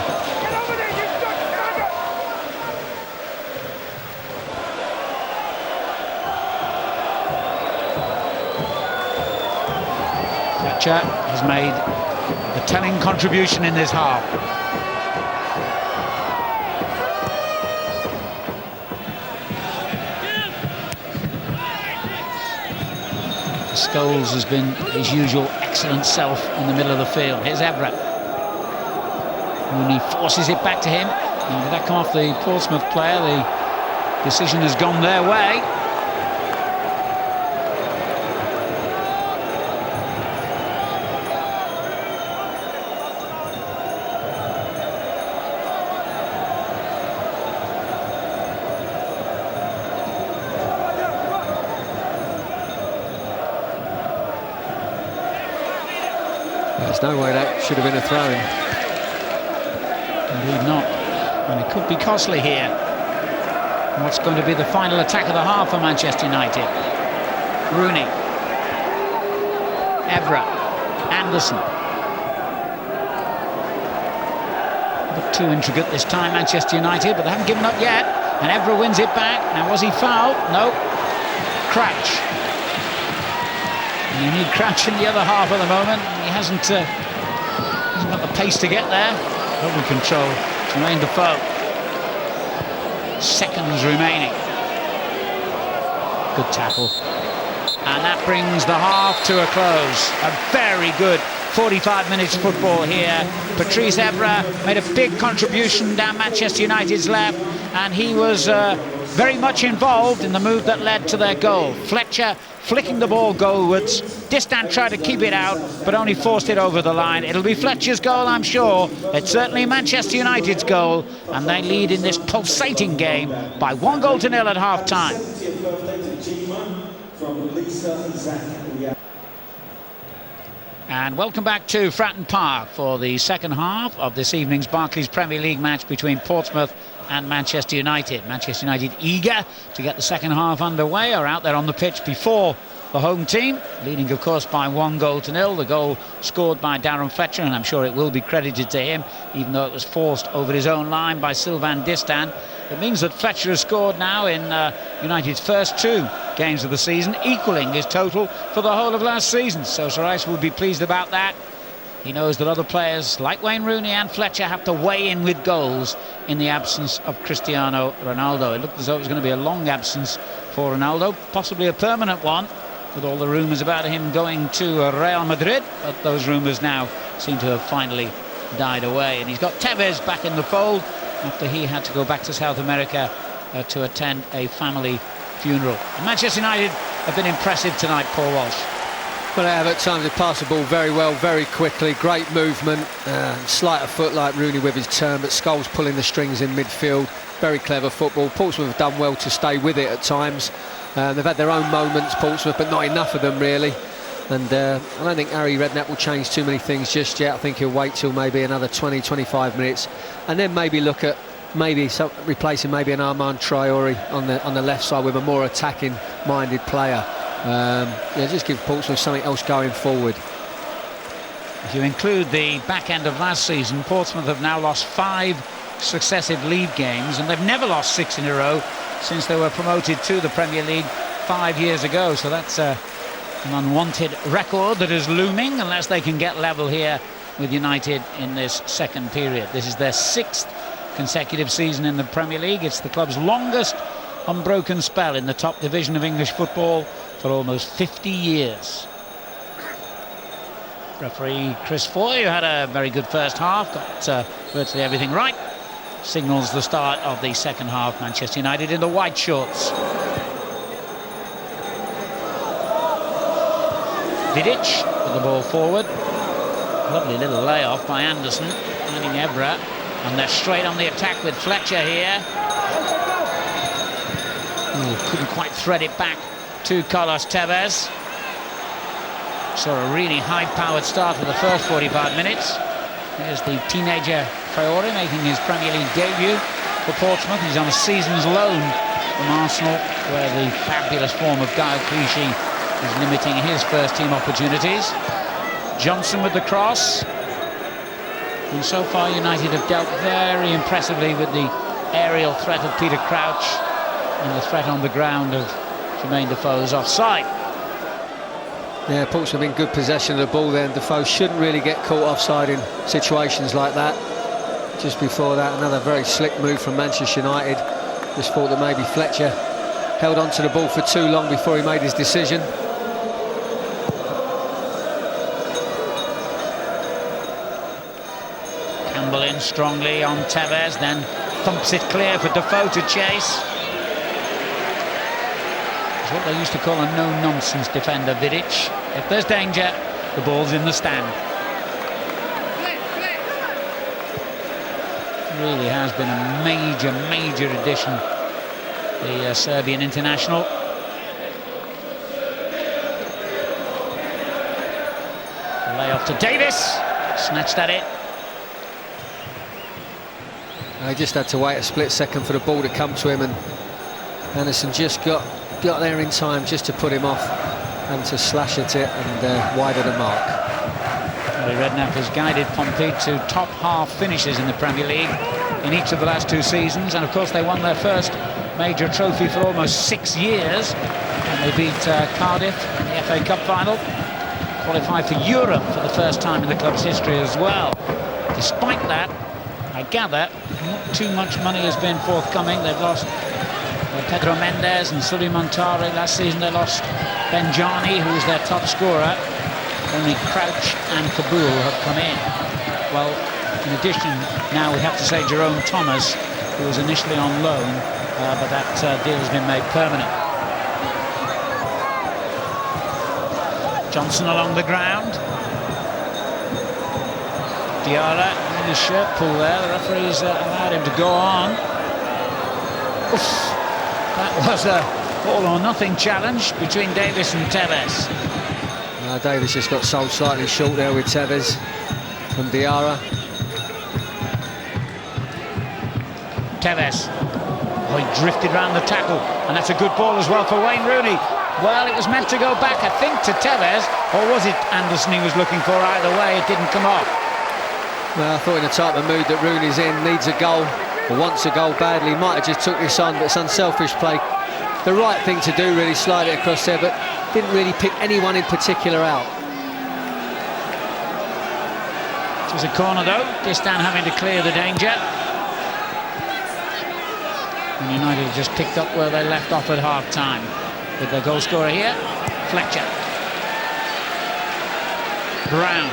Fletcher has made a telling contribution in this half. Scholes has been his usual excellent self in the middle of the field. Here's Evra. Rooney forces it back to him. And did that come off the Portsmouth player? The decision has gone their way. There's no way that should have been a throw-in. Indeed not. And it could be costly here. What's going to be the final attack of the half for Manchester United? Rooney. Evra. Anderson. A bit too intricate this time, Manchester United, but they haven't given up yet. And Evra wins it back. Now, was he fouled? No. Crouch. You need Crouch in the other half at the moment. He hasn't got the pace to get there. Double control. Jermaine Defoe. Seconds remaining. Good tackle. And that brings the half to a close. A very good 45 minutes football here. Patrice Evra made a big contribution down Manchester United's left, and he was very much involved in the move that led to their goal. Fletcher flicking the ball goalwards. Distant tried to keep it out, but only forced it over the line. It'll be Fletcher's goal, I'm sure. It's certainly Manchester United's goal, and they lead in this pulsating game by 1-0 at half-time. And welcome back to Fratton Park for the second half of this evening's Barclays Premier League match between Portsmouth and Manchester United. Manchester United eager to get the second half underway, are out there on the pitch before the home team, leading of course by 1-0. The goal scored by Darren Fletcher, and I'm sure it will be credited to him, even though it was forced over his own line by Sylvain Distin. It means that Fletcher has scored now in United's first 2 games of the season, equaling his total for the whole of last season. So Sir Ice will be pleased about that. He knows that other players like Wayne Rooney and Fletcher have to weigh in with goals in the absence of Cristiano Ronaldo. It looked as though it was going to be a long absence for Ronaldo, possibly a permanent one, with all the rumours about him going to Real Madrid, but those rumours now seem to have finally died away. And he's got Tevez back in the fold after he had to go back to South America to attend a family funeral. And Manchester United have been impressive tonight, Paul Walsh. Well, they have at times. They pass the ball very well, very quickly, great movement, slight of foot like Rooney with his turn, but Scholes pulling the strings in midfield. Very clever football. Portsmouth have done well to stay with it at times. They've had their own moments, Portsmouth, but not enough of them really. And I don't think Harry Redknapp will change too many things just yet. I think he'll wait till maybe another 20-25 minutes, and then maybe look at replacing maybe an Armand Traore on the left side with a more attacking-minded player. Just give Portsmouth something else going forward. If you include the back end of last season, Portsmouth have now lost 5 successive league games, and they've never lost 6 in a row since they were promoted to the Premier League 5 years ago. So that's an unwanted record that is looming unless they can get level here with United in this second period. This is their 6th consecutive season in the Premier League. It's the club's longest unbroken spell in the top division of English football for almost 50 years. Referee Chris Foy, who had a very good first half, got virtually everything right, signals the start of the second half. Manchester United in the white shorts. Vidic with the ball forward. Lovely little layoff by Anderson, finding Evra, and they're straight on the attack with Fletcher here. Ooh, couldn't quite thread it back to Carlos Tevez. Saw a really high-powered start for the first 45 minutes. Here's the teenager Traore making his Premier League debut for Portsmouth. He's on a season's loan from Arsenal, where the fabulous form of Gaël Clichy is limiting his first-team opportunities. Johnson with the cross. And so far United have dealt very impressively with the aerial threat of Peter Crouch and the threat on the ground of Jermaine Defoe's offside. Yeah, Portsmouth in good possession of the ball there, and Defoe shouldn't really get caught offside in situations like that. Just before that, another very slick move from Manchester United. Just thought that maybe Fletcher held on to the ball for too long before he made his decision. Campbell in strongly on Tevez, then thumps it clear for Defoe to chase. It's what they used to call a no-nonsense defender, Vidic. If there's danger, the ball's in the stand. Really has been a major addition, the Serbian international. The layoff to Davis, snatched at it. He just had to wait a split second for the ball to come to him, and Anderson just got there in time just to put him off and to slash at it and wider the mark. Redknapp has guided Pompey to top half finishes in the Premier League in each of the last 2 seasons, and of course they won their first major trophy for almost 6 years, and they beat Cardiff in the FA Cup final, qualified for Europe for the first time in the club's history as well. Despite that, I gather not too much money has been forthcoming. They've lost Pedro Mendes and Suleiman Tare. Last season they lost Benjani, who was their top scorer. Only Crouch and Kabul have come in. Well, in addition, now we have to say Jerome Thomas, who was initially on loan, but that deal has been made permanent. Johnson along the ground. Diarra in his shirt pull there. The referee's allowed him to go on. Oof. That was a all-or-nothing challenge between Davis and Tevez. Davis just got sold slightly short there with Tevez from Diarra. Tevez. Oh, he drifted round the tackle, and that's a good ball as well for Wayne Rooney. Well, it was meant to go back, I think, to Tevez, or was it Anderson he was looking for? Either way, it didn't come off. Well, I thought in the type of mood that Rooney's in, needs a goal, or wants a goal badly, might have just took this on, but it's unselfish play. The right thing to do, really, slide it across there, but didn't really pick anyone in particular out. It was a corner, though. Distan having to clear the danger. And United have just picked up where they left off at half-time. With their goal scorer here, Fletcher. Brown.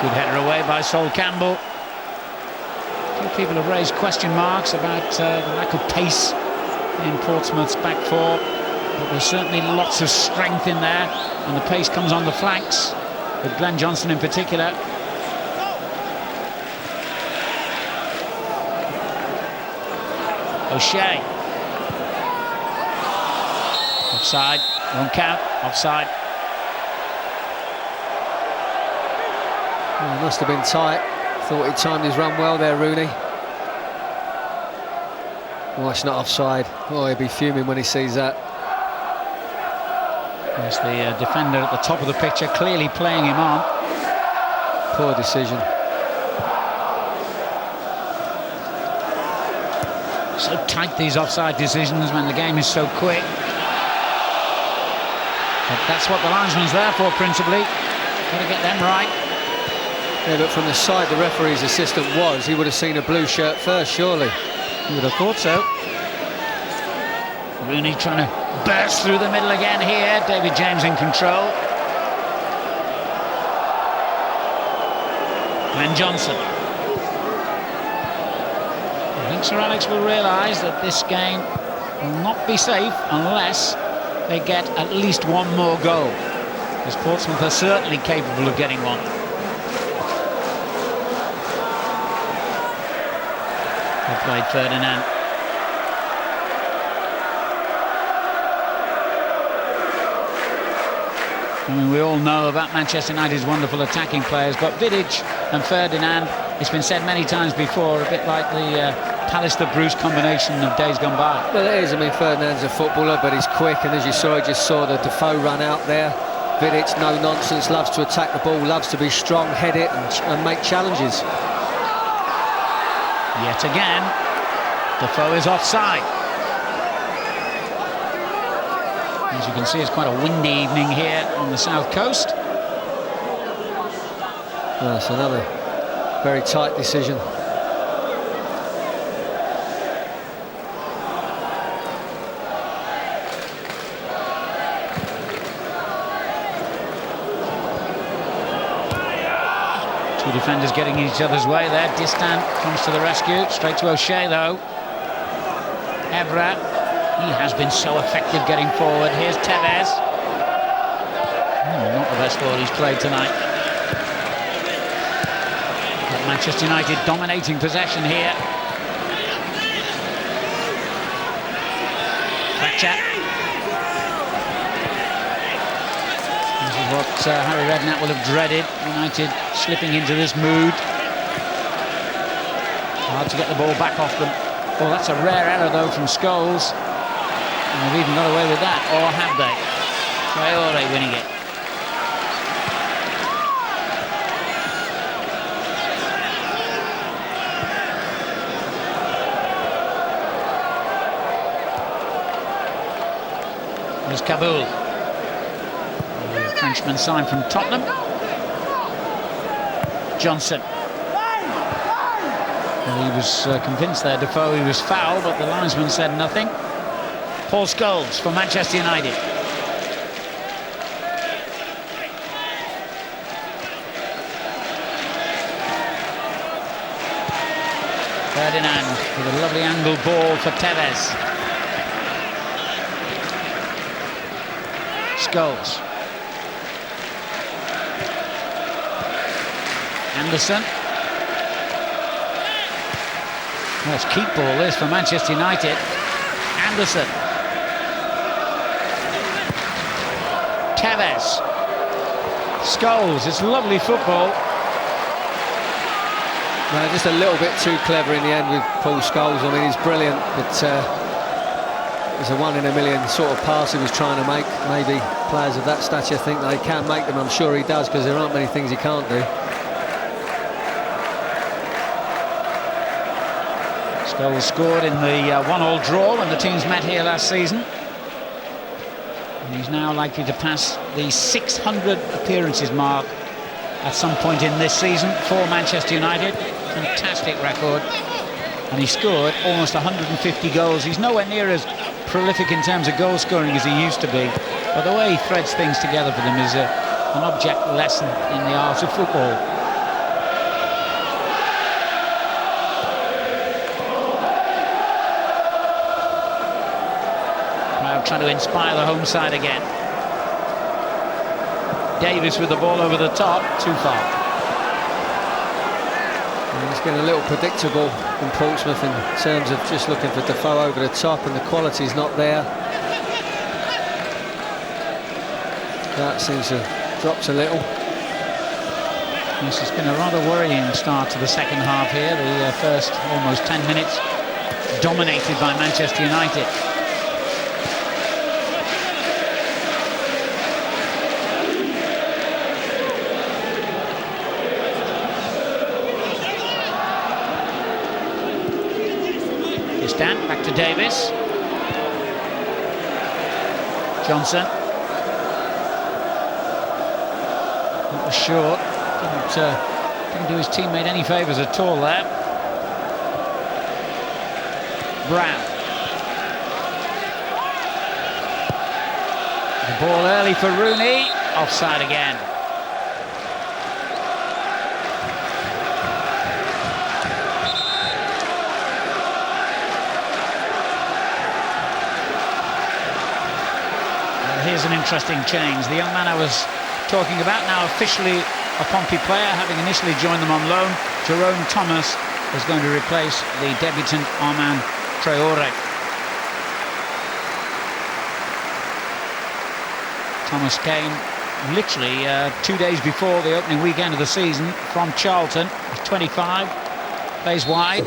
Good header away by Sol Campbell. A few people have raised question marks about the lack of pace in Portsmouth's back four, but there's certainly lots of strength in there, and the pace comes on the flanks, with Glenn Johnson in particular. O'Shea. Offside, won't count, offside. Well, it must have been tight. Thought he timed his run well there, Rooney. Oh, it's not offside. Oh, he'll be fuming when he sees that. There's the defender at the top of the picture, clearly playing him on. Poor decision. So tight, these offside decisions, when the game is so quick. But that's what the linesman's there for, principally. Got to get them right. Yeah, but from the side the referee's assistant was, he would have seen a blue shirt first, surely. You would have thought so. Rooney trying to burst through the middle again here. David James in control. And Johnson. I think Sir Alex will realise that this game will not be safe unless they get at least one more goal, because Portsmouth are certainly capable of getting one. They played Ferdinand. I mean, we all know about Manchester United's wonderful attacking players, but Vidic and Ferdinand, it's been said many times before, a bit like the Pallister-Bruce combination of days gone by. Well, it is. I mean, Ferdinand's a footballer, but he's quick, and as you saw, he just saw the Defoe run out there. Vidic, no nonsense, loves to attack the ball, loves to be strong, head it, and make challenges. Yet again, Defoe is offside. As you can see, it's quite a windy evening here on the south coast. That's another very tight decision. Two defenders getting in each other's way there. Distant comes to the rescue. Straight to O'Shea, though. Evra. He has been so effective getting forward. Here's Tevez. Not the best ball he's played tonight. But Manchester United dominating possession here. Fletcher. This is what Harry Redknapp will have dreaded. United slipping into this mood. Hard to get the ball back off them. Oh, that's a rare error, though, from Scholes. And they've even got away with that, or have they? Traore winning it. There's Kabul. The Frenchman signed from Tottenham. Johnson. Well, he was convinced there, Defoe, he was foul, but the linesman said nothing. Paul Scholes for Manchester United. Ferdinand with a lovely angled ball for Tevez. Scholes. Anderson. Well, it's keep ball this for Manchester United. Anderson. Tevez. Scholes. It's lovely football. No, just a little bit too clever in the end with Paul Scholes. I mean, he's brilliant, but it's a 1 in a million sort of pass he was trying to make. Maybe players of that stature think they can make them. I'm sure he does, because there aren't many things he can't do. Scholes scored in the 1-1 draw when the teams met here last season. And he's now likely to pass the 600 appearances mark at some point in this season for Manchester United. Fantastic record. And he scored almost 150 goals. He's nowhere near as prolific in terms of goal scoring as he used to be. But the way he threads things together for them is an object lesson in the art of football. Trying to inspire the home side again. Davis with the ball over the top, too far. And it's getting a little predictable in Portsmouth in terms of just looking for Defoe over the top, and the quality's not there. That seems to have dropped a little. Yes, it's been a rather worrying start to the second half here. The first almost 10 minutes dominated by Manchester United. Pakistan. Back to Davis. Johnson. That was short. Didn't do his teammate any favours at all there. Brown. The ball early for Rooney. Offside again. Here's an interesting change. The young man I was talking about, now officially a Pompey player, having initially joined them on loan, Jerome Thomas, is going to replace the debutant Armand Traore. Thomas came literally 2 days before the opening weekend of the season from Charlton. He's 25, plays wide.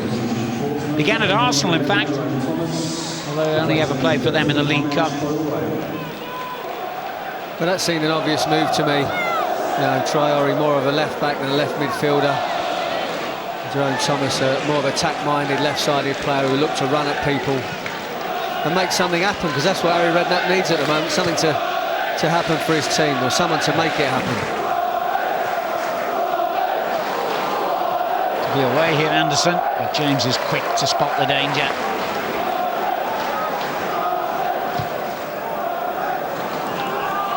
Began at Arsenal, in fact, although he only ever played for them in the League Cup. Well, that seemed an obvious move to me. You know, Traore more of a left-back than a left midfielder. Jerome Thomas, more of a attack-minded, left-sided player who looked to run at people and make something happen, because that's what Harry Redknapp needs at the moment, something to happen for his team, or someone to make it happen. To be away here, Anderson, but James is quick to spot the danger.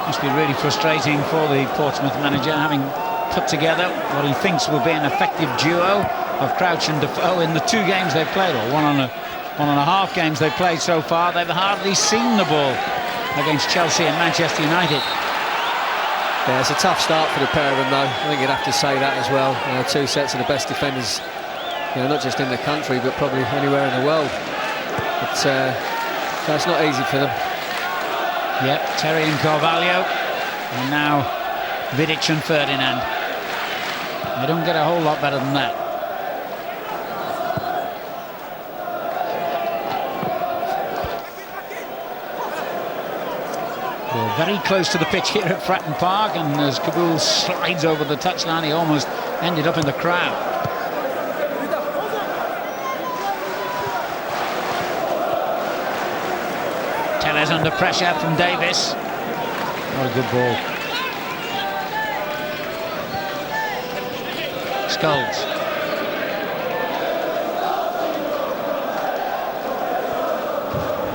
Must be really frustrating for the Portsmouth manager, having put together what he thinks will be an effective duo of Crouch and Defoe in the 2 games they've played, or one and a half games they've played so far. They've hardly seen the ball against Chelsea and Manchester United. Yeah, it's a tough start for the pair of them, though. I think you'd have to say that as well. You know, 2 sets of the best defenders, you know, not just in the country, but probably anywhere in the world. But so it's not easy for them. Yep, Terry and Carvalho, and now Vidic and Ferdinand. They don't get a whole lot better than that. We're very close to the pitch here at Fratton Park, and as Kabul slides over the touchline, he almost ended up in the crowd. Tellez under pressure from Davis. What a good ball. Scholes.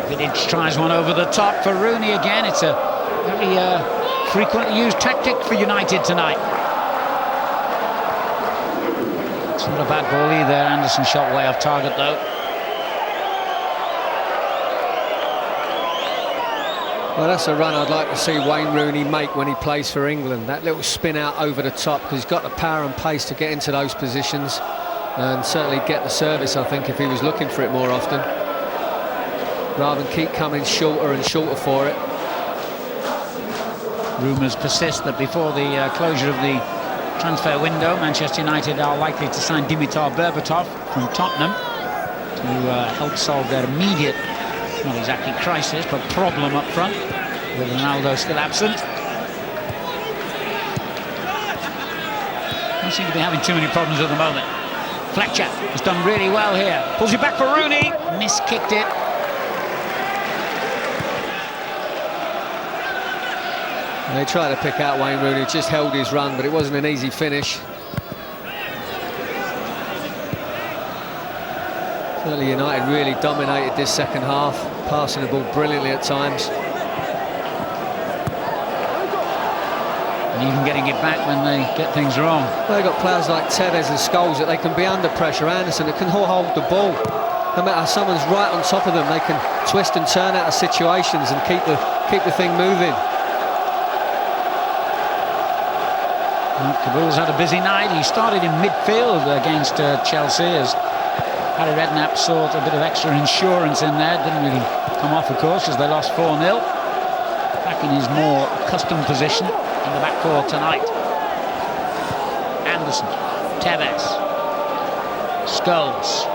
Vidic tries one over the top for Rooney again. It's a very frequently used tactic for United tonight. It's not a bad ball either. Anderson shot way off target though. Well, that's a run I'd like to see Wayne Rooney make when he plays for England. That little spin out over the top, because he's got the power and pace to get into those positions and certainly get the service, I think, if he was looking for it more often, rather than keep coming shorter and shorter for it. Rumours persist that before the closure of the transfer window, Manchester United are likely to sign Dimitar Berbatov from Tottenham to help solve their immediate, not exactly crisis, but problem up front, with Ronaldo still absent. Don't seem to be having too many problems at the moment. Fletcher has done really well here. Pulls it back for Rooney. Miskicked it. They tried to pick out Wayne Rooney, just held his run, but it wasn't an easy finish. Certainly United really dominated this second half, passing the ball brilliantly at times. And even getting it back when they get things wrong. Well, they've got players like Tevez and Scholes that they can be under pressure. Anderson that can hold the ball. No matter if someone's right on top of them, they can twist and turn out of situations and keep the thing moving. Kabul's had a busy night. He started in midfield against Chelsea as Harry Redknapp sought a bit of extra insurance in there. Didn't really come off, of course, as they lost 4-0. Back in his more accustomed position in the back four tonight. Anderson, Tevez, Scholes.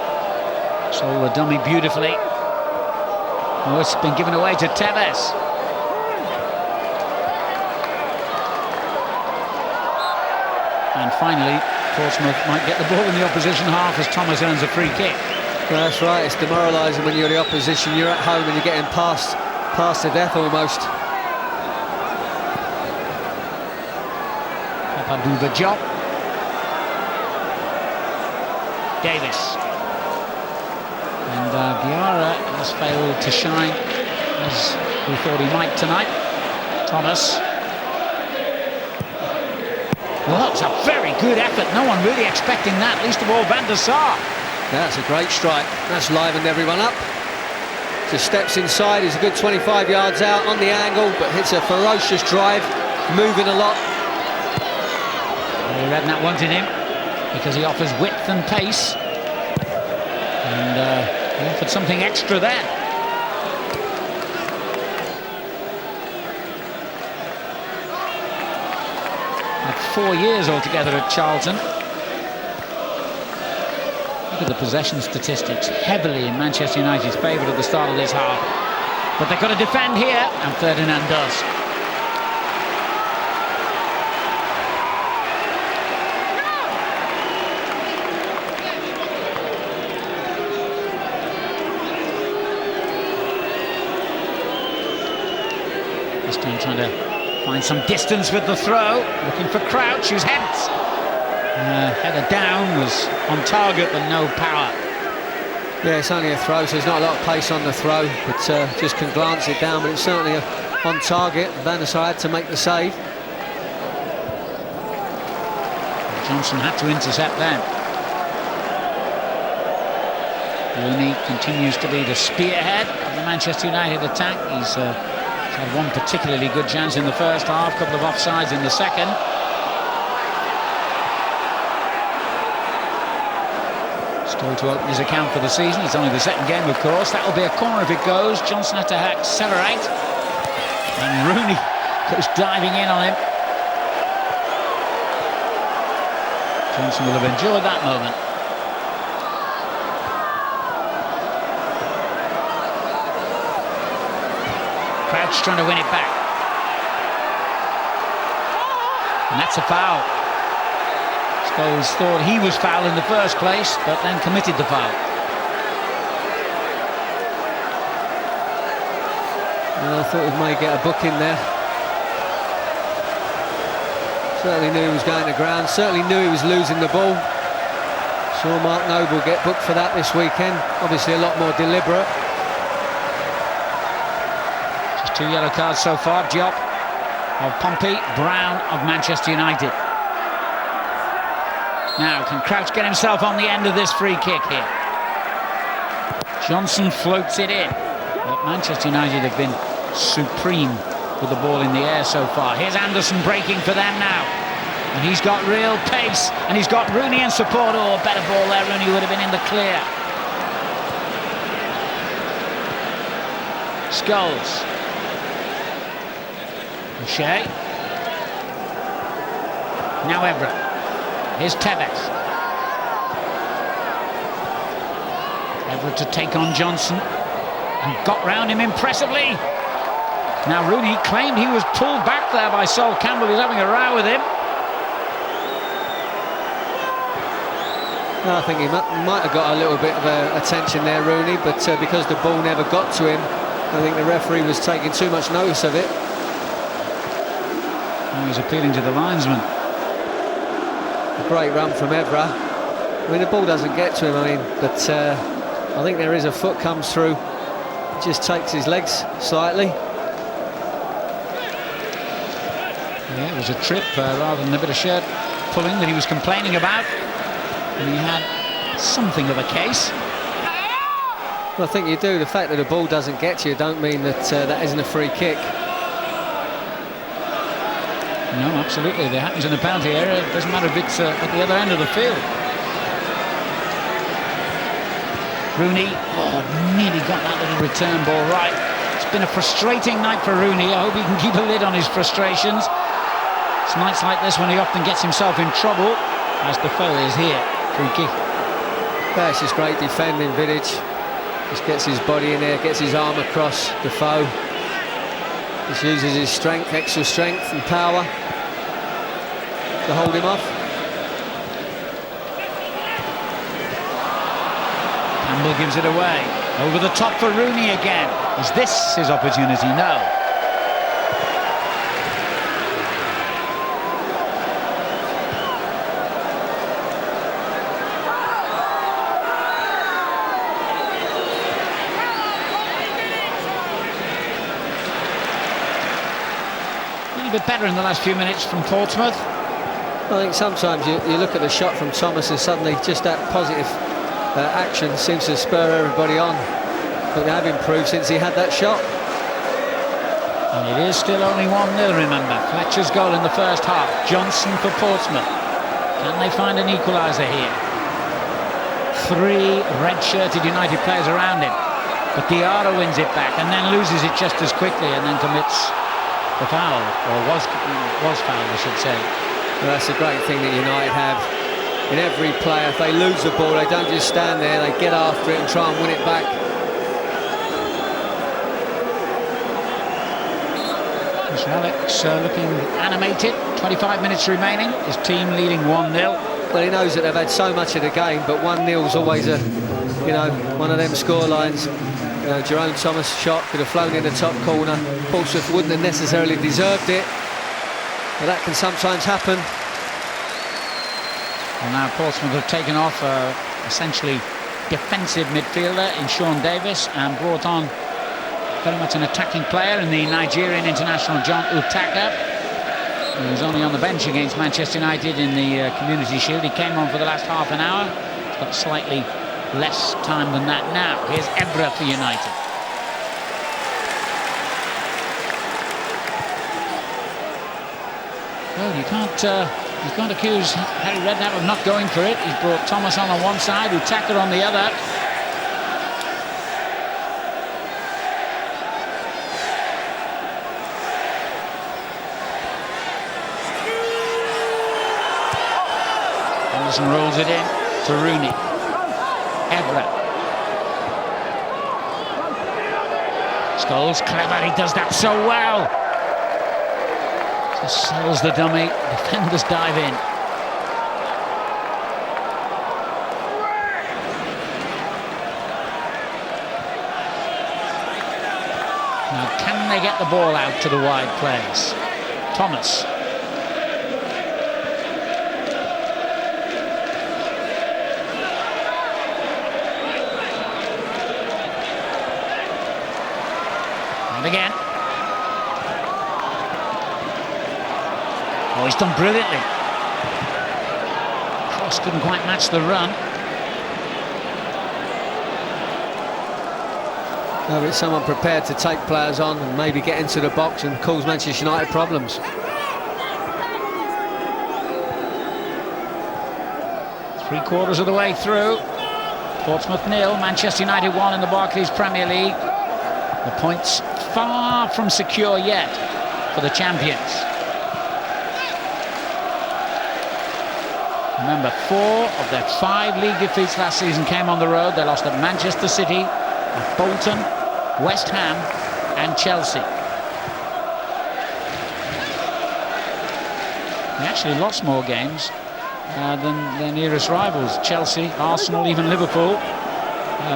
Stole the dummy beautifully. Oh, it's been given away to Tevez. And finally, Portsmouth might get the ball in the opposition half as Thomas earns a free kick. That's right, it's demoralising when you're the opposition, you're at home and you're getting past to death almost. Papaduba Job. Davis. And Biara has failed to shine as we thought he might tonight. Thomas. Well, that was a very good effort. No one really expecting that, least of all Van der Sar. Yeah, that's a great strike. That's livened everyone up. Just steps inside, he's a good 25 yards out on the angle, but hits a ferocious drive, moving a lot. Well, Redknapp wanted him because he offers width and pace. And he offered something extra there. Had 4 years altogether at Charlton. Look at the possession statistics, heavily in Manchester United's favour at the start of this half. But they've got to defend here, and Ferdinand does. This time trying to find some distance with the throw, looking for Crouch, whose heads header down, was on target but no power. Yeah, it's only a throw, so there's not a lot of pace on the throw, but just can glance it down, but it's certainly on target. Van der Sar had to make the save. Johnson had to intercept that. Rooney continues to be the spearhead of the Manchester United attack. He's had one particularly good chance in the first half, couple of offsides in the second. Still to open his account for the season. It's only the second game, of course. That'll be a corner if it goes. Johnson had to accelerate. And Rooney goes diving in on him. Johnson will have enjoyed that moment. Crouch trying to win it back. And that's a foul. Scholes thought he was foul in the first place, but then committed the foul. Well, I thought we may get a book in there. Certainly knew he was going to ground, certainly knew he was losing the ball. Saw Mark Noble get booked for that this weekend. Obviously a lot more deliberate. Just 2 yellow cards so far. Diop of Pompey, Brown of Manchester United. Now, can Crouch get himself on the end of this free kick here? Johnson floats it in. But Manchester United have been supreme with the ball in the air so far. Here's Anderson breaking for them now. And he's got real pace. And he's got Rooney in support. Oh, a better ball there. Rooney would have been in the clear. Scholes. O'Shea. Now Everett. Here's Tevez. Everett to take on Johnson. And got round him impressively. Now Rooney claimed he was pulled back there by Sol Campbell. He's having a row with him. No, I think he might have got a little bit of attention there, Rooney, but because the ball never got to him, I think the referee was taking too much notice of it. Now he's appealing to the linesman. A great run from Evra. I mean, the ball doesn't get to him, but I think there is a foot comes through. Just takes his legs slightly. Yeah, it was a trip rather than a bit of shirt pulling that he was complaining about. And he had something of a case. Well, I think you do. The fact that the ball doesn't get to you don't mean that that isn't a free kick. No, absolutely. If it happens in the penalty area, it doesn't matter if it's at the other end of the field. Rooney, nearly got that little return ball right. It's been a frustrating night for Rooney. I hope he can keep a lid on his frustrations. It's nights like this when he often gets himself in trouble, as the foul is here. Free kick. That's just great defending, Vidic. Just gets his body in there, gets his arm across the foe. Just uses his strength, extra strength and power to hold him off. Campbell gives it away. Over the top for Rooney again. Is this his opportunity? No. A little bit better in the last few minutes from Portsmouth. I think sometimes you look at the shot from Thomas and suddenly just that positive action seems to spur everybody on. But they have improved since he had that shot. And it is still only 1-0, remember. Fletcher's goal in the first half. Johnson for Portsmouth. Can they find an equaliser here? 3 red-shirted United players around him. But Diarra wins it back and then loses it just as quickly and then commits the foul. Or was fouled, I should say. Well, that's a great thing that United have. In every player, if they lose the ball, they don't just stand there, they get after it and try and win it back. Mr. Alex looking animated. 25 minutes remaining. His team leading 1-0. Well, he knows that they've had so much of the game, but 1-0 is always one of them score lines. Jerome Thomas' shot could have flown in the top corner. Portsmouth wouldn't have necessarily deserved it. But that can sometimes happen. And now Portsmouth have taken off essentially defensive midfielder in Sean Davis and brought on very much an attacking player in the Nigerian international John Utaka. He was only on the bench against Manchester United in the Community Shield. He came on for the last half an hour. He's got slightly less time than that now. Here's Ebra for United. Well, you can't accuse Harry Redknapp of not going for it. He's brought Thomas on one side, Utaka on the other. Anderson rolls it in to Rooney. Ebra. Scholes, clever, he does that so well. Just sells the dummy, defenders dive in. Now can they get the ball out to the wide players? Thomas. And again. Oh, he's done brilliantly. Cross couldn't quite match the run. No, it's someone prepared to take players on and maybe get into the box and cause Manchester United problems. Three-quarters of the way through. Portsmouth 0, Manchester United 1 in the Barclays Premier League. The points far from secure yet for the champions. Remember, 4 of their 5 league defeats last season came on the road. They lost at Manchester City, at Bolton, West Ham and Chelsea. They actually lost more games than their nearest rivals, Chelsea, Arsenal, even Liverpool.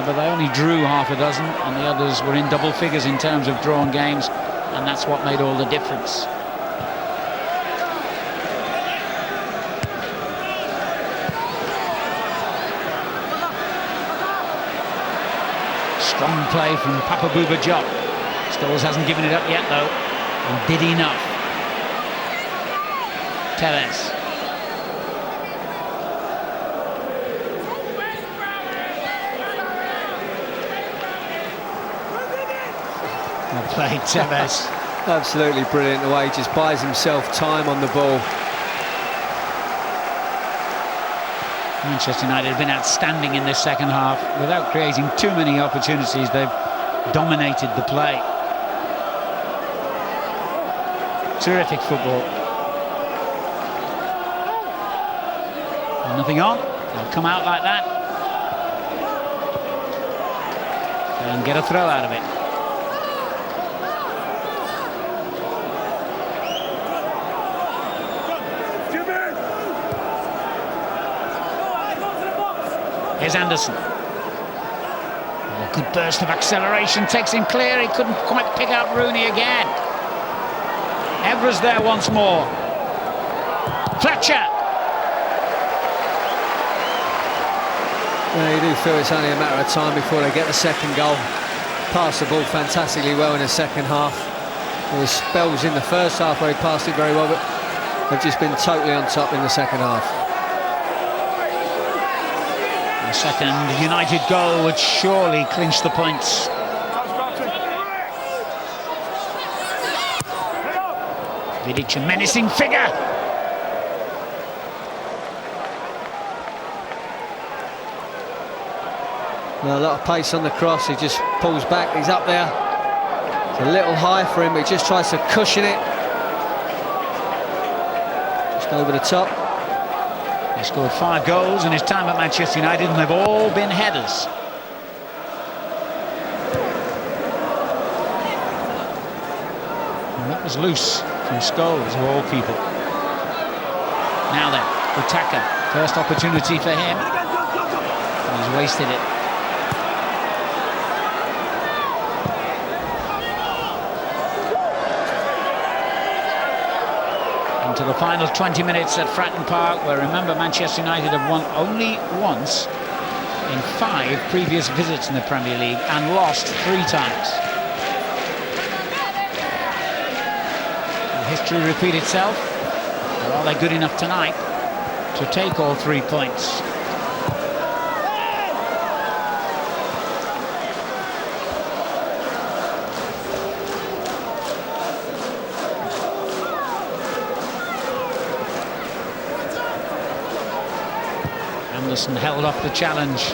But they only drew half a dozen, and the others were in double figures in terms of drawn games, and that's what made all the difference. Strong play from Papa Bouba Diop. Scholes hasn't given it up yet, though, and did enough. Tevez. Well played, Tevez. Absolutely brilliant the way he just buys himself time on the ball. Manchester United have been outstanding in this second half. Without creating too many opportunities, they've dominated the play. Terrific football. Nothing on. They'll come out like that and get a throw out of it. Here's Anderson. A good burst of acceleration, takes him clear. He couldn't quite pick out Rooney again. Evra's there once more. Fletcher. Yeah, you do feel it's only a matter of time before they get the second goal. Passed the ball fantastically well in the second half. There were spells in the first half where he passed it very well, but they've just been totally on top in the second half. The second United goal would surely clinch the points. Vidic, a menacing figure. A lot of pace on the cross. He just pulls back. He's up there. It's a little high for him, but he just tries to cushion it. Just over the top. He scored 5 goals in his time at Manchester United, and they've all been headers. And that was loose from Scholes, of all people. Now then, Utaka, first opportunity for him. And he's wasted it. To the final 20 minutes at Fratton Park, where, remember, Manchester United have won only once in 5 previous visits in the Premier League and lost 3 times. Will history repeat itself, or are they good enough tonight to take all 3 points? Anderson held off the challenge,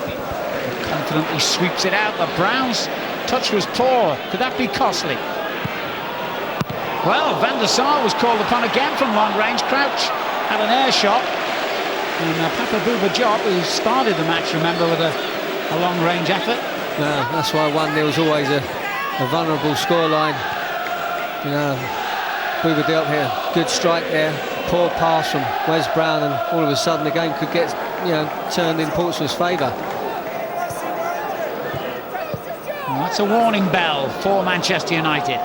confidently sweeps it out. The Browns' touch was poor. Could that be costly? Well, Van der Sar was called upon again from long range. Crouch had an air shot, and Papa Bouba Diop, who started the match, remember, with a long range effort. That's why 1-0 is always a vulnerable scoreline. You know, Bouba Diop here, good strike there, poor pass from Wes Brown, and all of a sudden the game could get, turned in Portsmouth's favour. Well, that's a warning bell for Manchester United.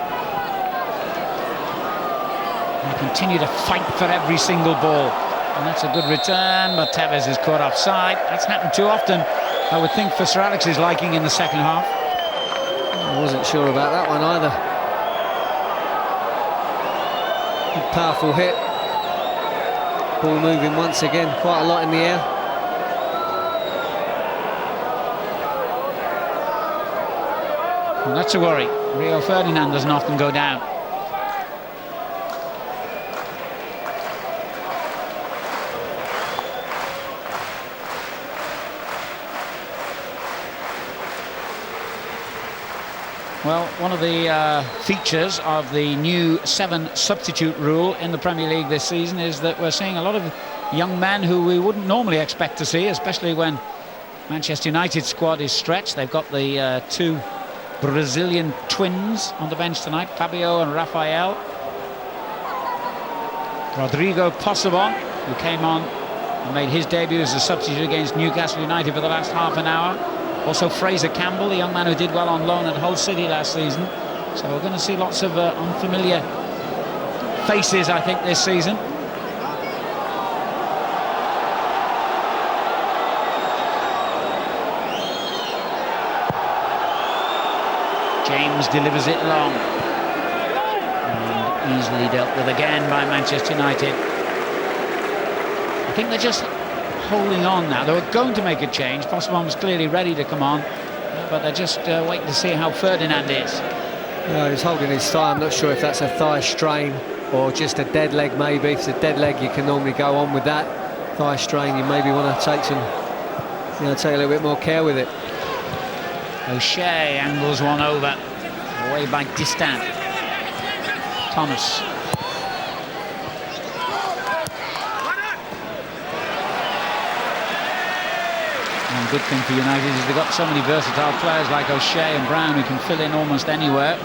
They continue to fight for every single ball, and that's a good return, but Tevez is caught offside. That's happened too often, I would think, for Sir Alex's liking in the second half. I wasn't sure about that one either. Good, powerful hit. Ball moving once again, quite a lot in the air. Well, that's a worry. Rio Ferdinand doesn't often go down. Well, one of the features of the new 7 substitute rule in the Premier League this season is that we're seeing a lot of young men who we wouldn't normally expect to see, especially when Manchester United's squad is stretched. They've got the 2 Brazilian twins on the bench tonight, Fabio and Rafael. Rodrigo Possebon, who came on and made his debut as a substitute against Newcastle United for the last half an hour. Also Fraser Campbell, the young man who did well on loan at Hull City last season. So we're going to see lots of unfamiliar faces, I think, this season. James delivers it long. And easily dealt with again by Manchester United. I think they're just holding on now. They were going to make a change. Possebon was clearly ready to come on, but they're just waiting to see how Ferdinand is. He's holding his thigh. I'm not sure if that's a thigh strain or just a dead leg maybe. If it's a dead leg, you can normally go on with that. Thigh strain, you maybe want to take take a little bit more care with it. O'Shea angles one over, away by Distant. Thomas. And good thing for United is they've got so many versatile players like O'Shea and Brown who can fill in almost anywhere.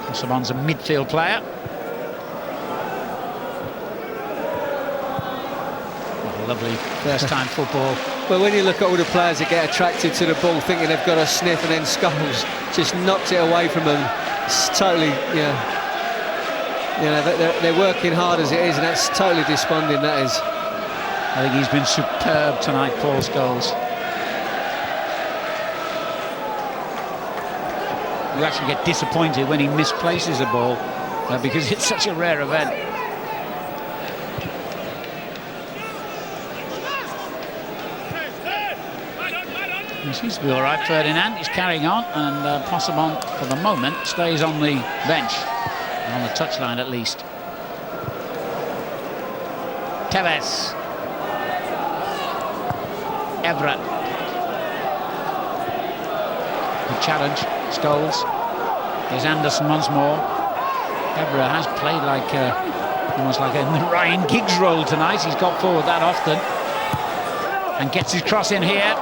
Possebon's a midfield player. What a lovely first-time football. Well, when you look at all the players that get attracted to the ball thinking they've got a sniff, and then Scholes just knocks it away from them, it's totally, they're working hard as it is, and that's totally desponding, that is. I think he's been superb tonight, Paul Scholes. You actually get disappointed when he misplaces a ball because it's such a rare event. He seems to be all right, Ferdinand. He's carrying on, and Possebon, for the moment, stays on the bench, on the touchline at least. Tevez. Everett. Good challenge. Scholes. Here's Anderson once more. Everett has played like almost like in the Ryan Giggs role tonight. He's got forward that often and gets his cross in here.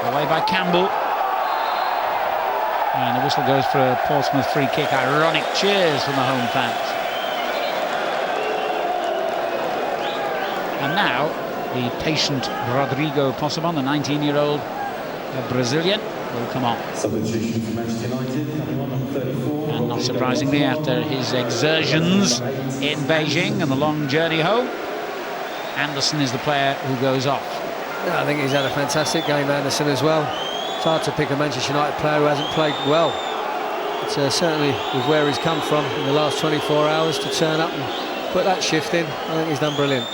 Away by Campbell. And the whistle goes for a Portsmouth free kick. Ironic cheers from the home fans. And now the patient Rodrigo Possebon, the 19-year-old Brazilian, will come on. Substitution for Manchester United, on 34. And not surprisingly, after his exertions in Beijing and the long journey home, Anderson is the player who goes off. I think he's had a fantastic game, Anderson, as well. It's hard to pick a Manchester United player who hasn't played well. It's certainly with where he's come from in the last 24 hours to turn up and put that shift in. I think he's done brilliant.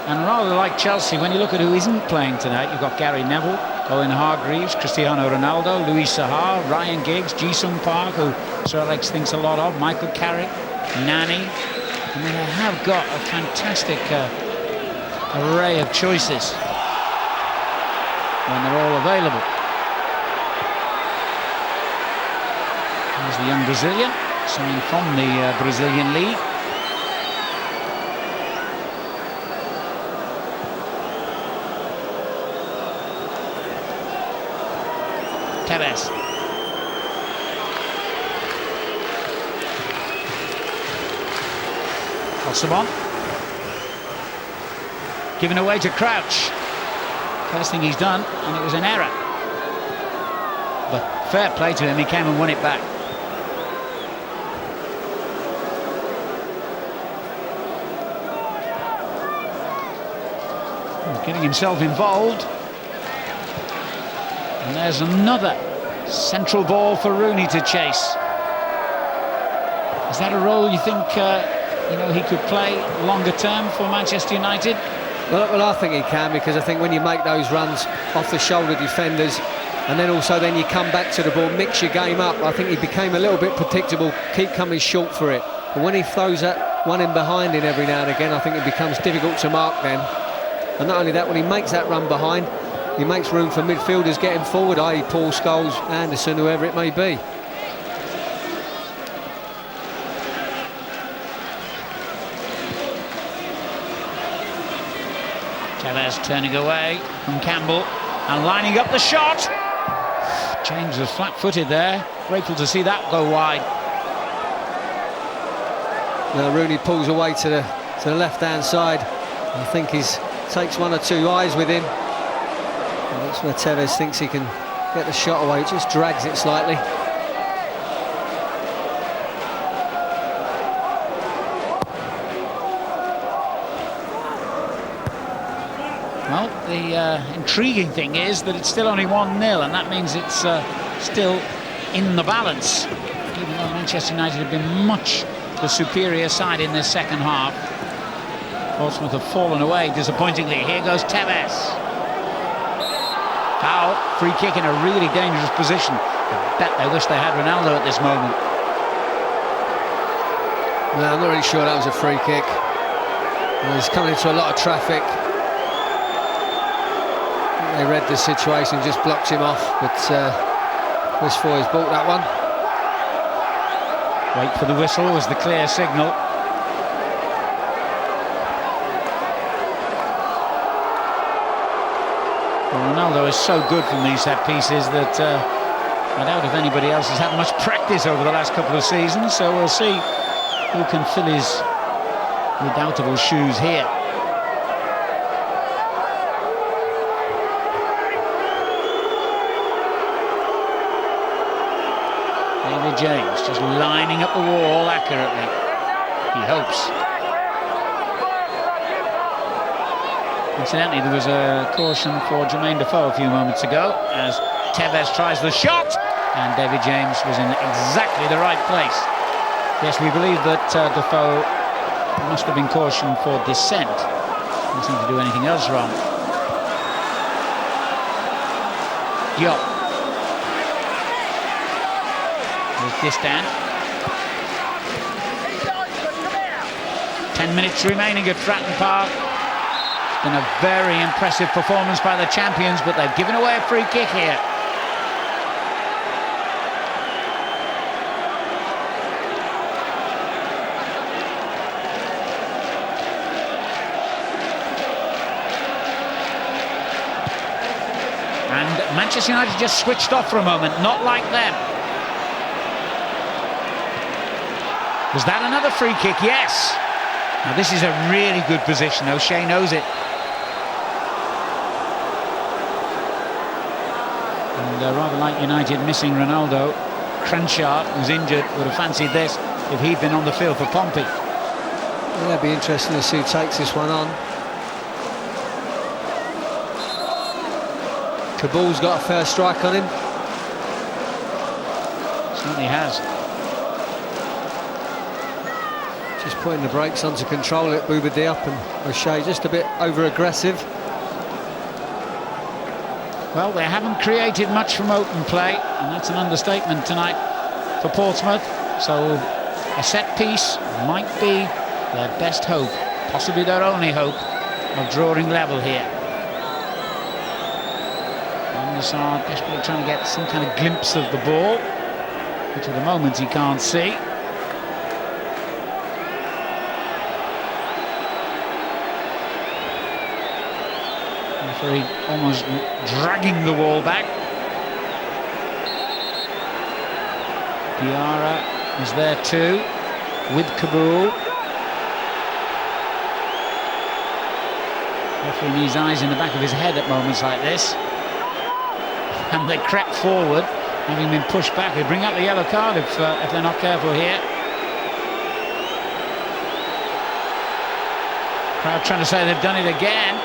And rather like Chelsea, when you look at who isn't playing tonight, you've got Gary Neville, Owen Hargreaves, Cristiano Ronaldo, Louis Saha, Ryan Giggs, Ji-sung Park, who Sir Alex thinks a lot of, Michael Carrick, Nani. I mean, they have got a fantastic array of choices when they're all available. There's the young Brazilian, signed from the Brazilian league. Tevez. Possebon. Given away to Crouch. First thing he's done, and it was an error. But fair play to him, he came and won it back. He's getting himself involved. And there's another central ball for Rooney to chase. Is that a role you think he could play longer term for Manchester United? Well, I think he can, because I think when you make those runs off the shoulder defenders, and then you come back to the ball, mix your game up, I think he became a little bit predictable, keep coming short for it. But when he throws that one in behind him every now and again, I think it becomes difficult to mark then. And not only that, when he makes that run behind, he makes room for midfielders getting forward, i.e. Paul Scholes, Anderson, whoever it may be. Tevez turning away from Campbell and lining up the shot. James was flat-footed there. Grateful to see that go wide. Now Rooney pulls away to the left-hand side. I think he takes one or two eyes with him. And that's where Tevez thinks he can get the shot away. He just drags it slightly. Well, the intriguing thing is that it's still only 1-0, and that means it's still in the balance, even though Manchester United have been much the superior side in this second half. Portsmouth have fallen away disappointingly. Here goes Tevez. Foul, free kick in a really dangerous position. I bet they wish they had Ronaldo at this moment. No, I'm not really sure that was a free kick. He's coming into a lot of traffic. They read the situation, just blocked him off, but Chris Foy's bought that one. Wait for the whistle was the clear signal. Well, Ronaldo is so good from these set pieces that I doubt if anybody else has had much practice over the last couple of seasons, so we'll see who can fill his redoubtable shoes here. David James, just lining up the wall accurately. He hopes. Incidentally, there was a caution for Jermaine Defoe a few moments ago as Tevez tries the shot, and David James was in exactly the right place. Yes, we believe that Defoe must have been cautioned for dissent. Didn't seem to do anything else wrong. Diop. There's Distan. 10 minutes remaining at Fratton Park. It's been a very impressive performance by the champions, but they've given away a free kick here. And Manchester United just switched off for a moment, not like them. Was that another free kick? Yes. Now this is a really good position. O'Shea knows it. And rather like United missing Ronaldo, Crenshaw, who's injured, would have fancied this if he'd been on the field for Pompey. Yeah, it'd be interesting to see who takes this one on. Kabul's got a first strike on him. Certainly has. Just putting the brakes on to control it, Bouba Diop, and O'Shea just a bit over-aggressive. Well, they haven't created much from open play, and that's an understatement tonight for Portsmouth. So a set piece might be their best hope, possibly their only hope, of drawing level here. Van der Sar desperately trying to get some kind of glimpse of the ball, which at the moment he can't see. Almost dragging the wall back. Diarra is there too, with Kabul. Referee needs eyes in the back of his head at moments like this. And they crept forward, having been pushed back. They bring up the yellow card if they're not careful here. Crowd trying to say they've done it again.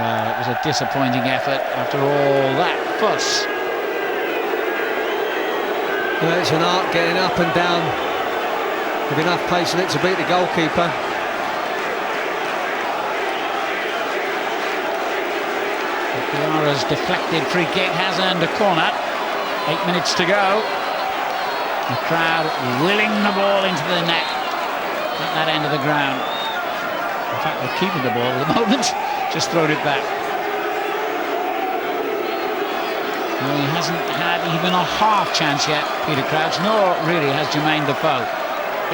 It was a disappointing effort after all that fuss. Well, it's an art getting up and down with enough pace in it to beat the goalkeeper. Diarra's deflected free kick has earned a corner. 8 minutes to go. The crowd willing the ball into the net at that end of the ground. In fact, they're keeping the ball at the moment. Just thrown it back. Well, he hasn't had even a half chance yet, Peter Crouch, nor really has Jermaine Defoe.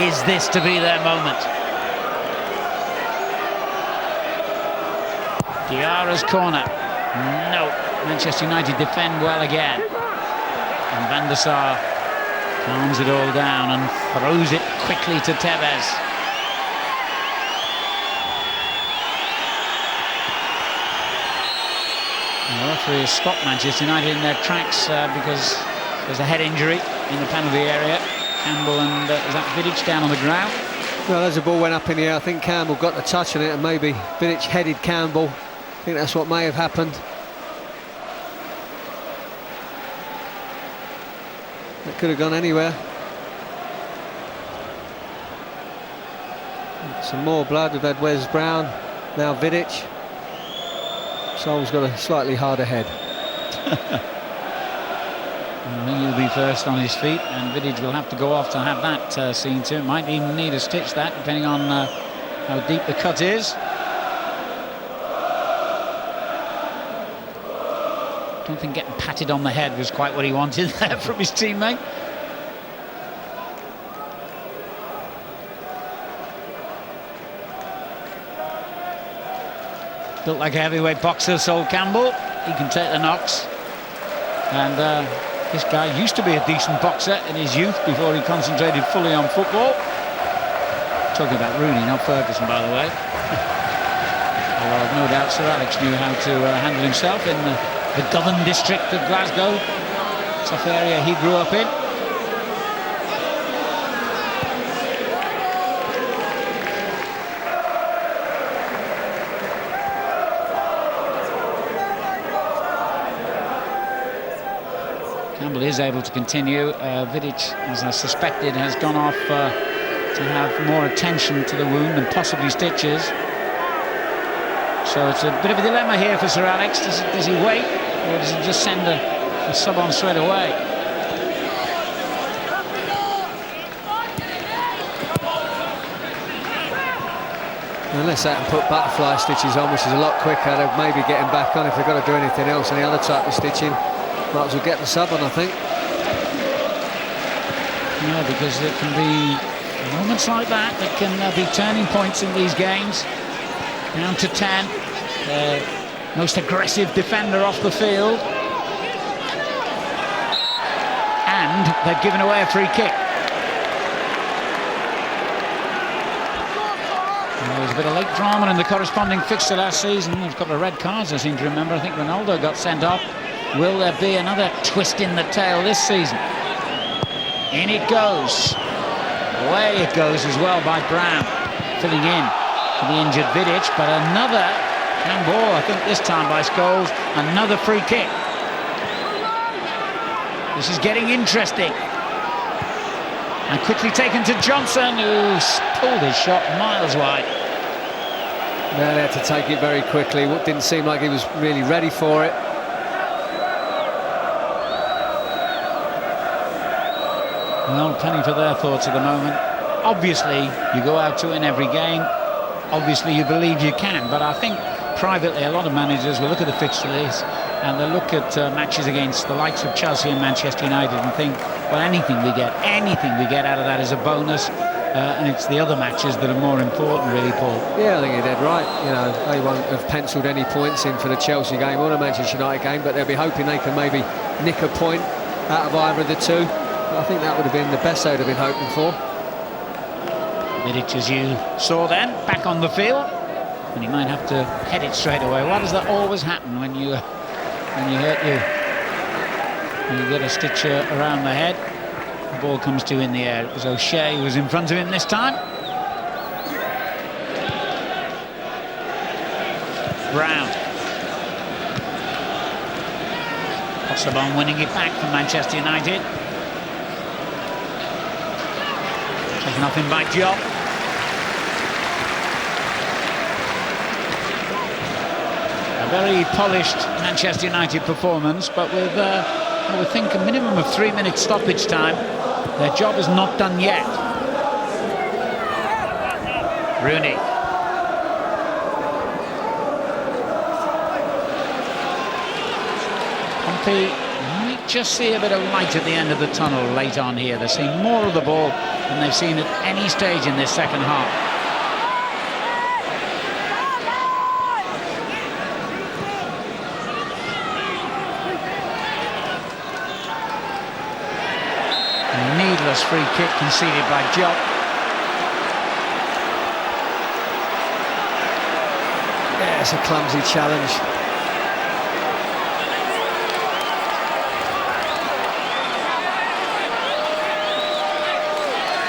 Is this to be their moment? Diarra's corner. No. Manchester United defend well again. And Van der Sar calms it all down and throws it quickly to Tevez. The referee has stopped Manchester United in their tracks because there's a head injury in the penalty area. Campbell and is that Vidic down on the ground? Well, as the ball went up in the air, I think Campbell got the touch on it, and maybe Vidic headed Campbell. I think that's what may have happened. That could have gone anywhere. Some more blood. We've had Wes Brown, now Vidic. Sol's got a slightly harder head. I think he'll be first on his feet, and Vidic will have to go off to have that seen to. Might even need a stitch that, depending on how deep the cut is. Don't think getting patted on the head was quite what he wanted there from his teammate. Built like a heavyweight boxer, Sol Campbell. He can take the knocks. And this guy used to be a decent boxer in his youth before he concentrated fully on football. Talking about Rooney, not Ferguson, by the way. Although I've no doubt Sir Alex knew how to handle himself in the Govan district of Glasgow. Tough area he grew up in. Campbell is able to continue. Vidic, as I suspected, has gone off to have more attention to the wound and possibly stitches. So it's a bit of a dilemma here for Sir Alex. Does he wait, or does he just send a sub on straight away? Unless they can put butterfly stitches on, which is a lot quicker, they'll maybe get him back on if they've got to do anything else. Any other type of stitching, might as well get the sub on, I think. Yeah, because it can be moments like that that can be turning points in these games. Down to 10. Most aggressive defender off the field. And they've given away a free kick. There was a bit of late drama in the corresponding fixture last season. There's a couple of red cards, I seem to remember. I think Ronaldo got sent off. Will there be another twist in the tail this season? In it goes. Away it goes as well by Brown. Filling in for the injured Vidic. But another handball, I think this time by Scholes. Another free kick. This is getting interesting. And quickly taken to Johnson, who's pulled his shot miles wide. Yeah, they had to take it very quickly. What didn't seem like he was really ready for it. Well, penny for their thoughts at the moment. Obviously, you go out to win every game. Obviously, you believe you can. But I think privately, a lot of managers will look at the fixture list and they'll look at matches against the likes of Chelsea and Manchester United and think, well, anything we get out of that is a bonus. And it's the other matches that are more important, really, Paul. Yeah, I think you're dead right. You know, they won't have penciled any points in for the Chelsea game or the Manchester United game, but they'll be hoping they can maybe nick a point out of either of the two. I think that would have been the best they would have been hoping for. Vidic, as you saw then, back on the field, and he might have to head it straight away. Why does that always happen when you get a stitch around the head? The ball comes to in the air. It was O'Shea who was in front of him this time. Brown. Possible winning it back from Manchester United. Taken off him by Job. A very polished Manchester United performance, but with, I would think, a minimum of 3 minutes stoppage time. Their job is not done yet. Rooney. Pompey might just see a bit of light at the end of the tunnel late on here. They're seeing more of the ball than they've seen at any stage in this second half. Needless free kick conceded by Job. Yeah, it's a clumsy challenge.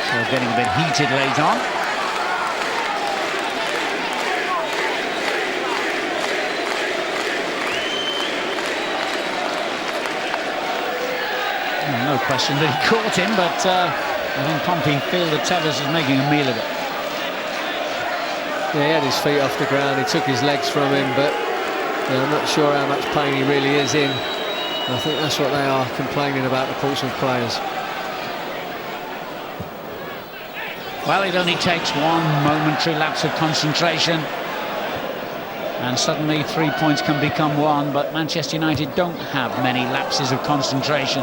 So getting a bit heated late on. No question that he caught him, but I think Pompey feel that Tevez is making a meal of it. Yeah, he had his feet off the ground, he took his legs from him, but I'm not sure how much pain he really is in. I think that's what they are complaining about, the Portsmouth players. Well, it only takes one momentary lapse of concentration and suddenly 3 points can become one, but Manchester United don't have many lapses of concentration.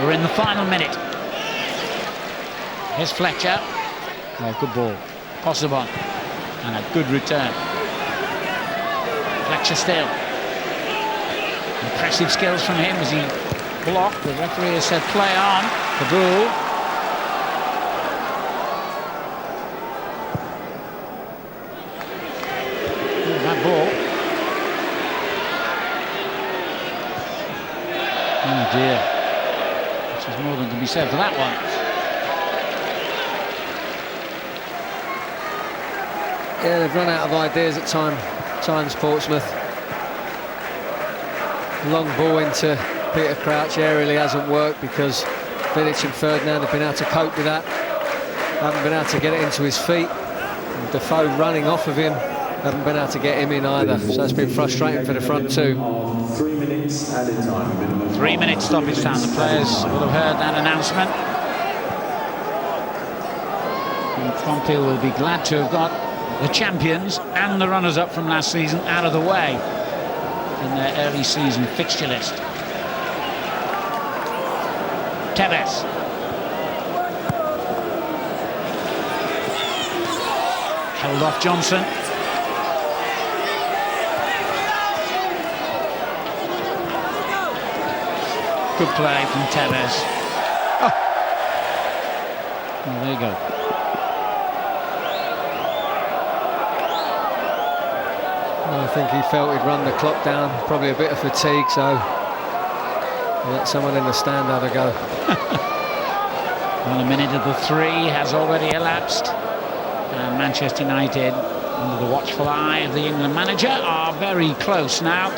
We're in the final minute. Here's Fletcher. Oh, good ball. Possible. And a good return. Fletcher still. Impressive skills from him as he blocked. The referee has said play on. Kabul. That ball. said for that one. Yeah, they've run out of ideas at times, Portsmouth. Long ball into Peter Crouch aerially hasn't worked because Vidic and Ferdinand have been able to cope with that. Haven't been able to get it into his feet. And Defoe running off of him, haven't been able to get him in either. So it's been frustrating for the front two. 3 minutes added time. 3 minutes stoppage time. The players will have heard that announcement. And Pompey will be glad to have got the champions and the runners-up from last season out of the way in their early season fixture list. Tevez. Held off Johnson. Good play from Tevez. Oh. Well, there you go. I think he felt he'd run the clock down, probably a bit of fatigue, so let someone in the stand have a go. Well, a minute of the 3 has already elapsed, and Manchester United, under the watchful eye of the England manager, are very close now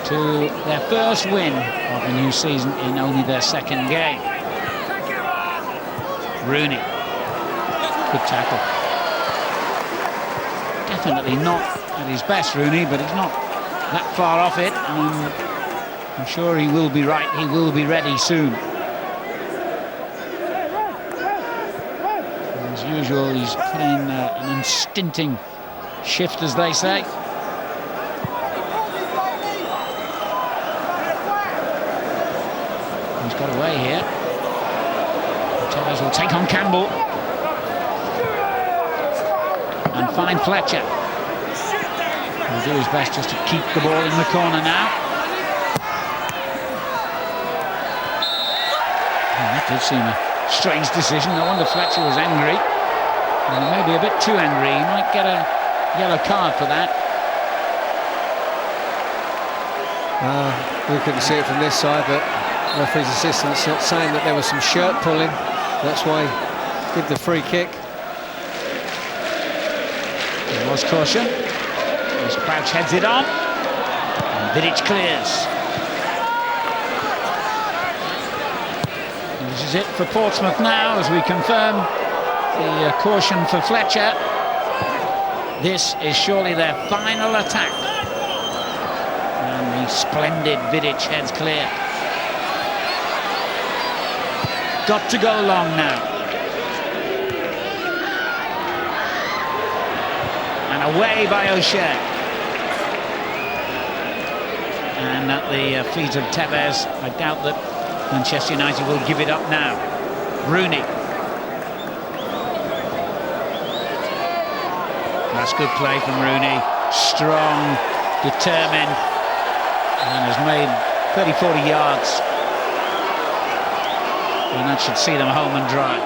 to their first win of the new season in only their second game. Rooney, good tackle. Definitely not at his best, Rooney, but he's not that far off it, and I'm sure he will be right. He will be ready soon. As usual, he's putting an unstinting shift, as they say. He's got away here. Tevez will take on Campbell and find Fletcher. He'll do his best just to keep the ball in the corner now. Oh, that did seem a strange decision. No wonder Fletcher was angry. And maybe a bit too angry. He might get a yellow card for that. We couldn't see it from this side, but referee's assistant's saying that there was some shirt pulling. That's why he did the free kick. There was caution. As Crouch heads it on, and Vidic clears. This is it for Portsmouth now, as we confirm the caution for Fletcher. This is surely their final attack. And the splendid Vidic heads clear. Got to go long now. And away by O'Shea. And at the feet of Tevez, I doubt that Manchester United will give it up now. Rooney. That's good play from Rooney. Strong, determined, and has made 30-40 yards. And that should see them home and dry.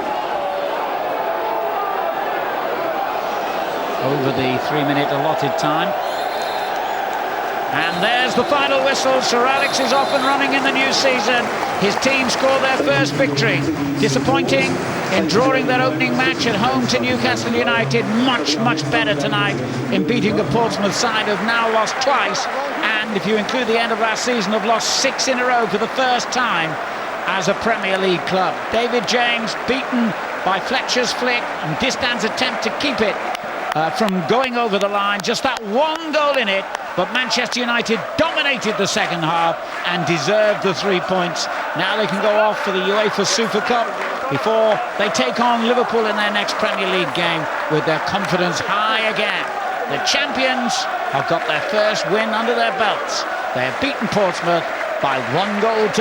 Over the 3-minute allotted time. And there's the final whistle. Sir Alex is off and running in the new season. His team scored their first victory. Disappointing in drawing their opening match at home to Newcastle United. Much, much better tonight in beating a Portsmouth side who've now lost twice. And if you include the end of last season, have lost 6 in a row for the first time as a Premier League club. David James beaten by Fletcher's flick and Distan's attempt to keep it from going over the line. Just that one goal in it, but Manchester United dominated the second half and deserved the 3 points. Now they can go off for the UEFA Super Cup before they take on Liverpool in their next Premier League game with their confidence high again. The champions have got their first win under their belts. They have beaten Portsmouth by 1-0.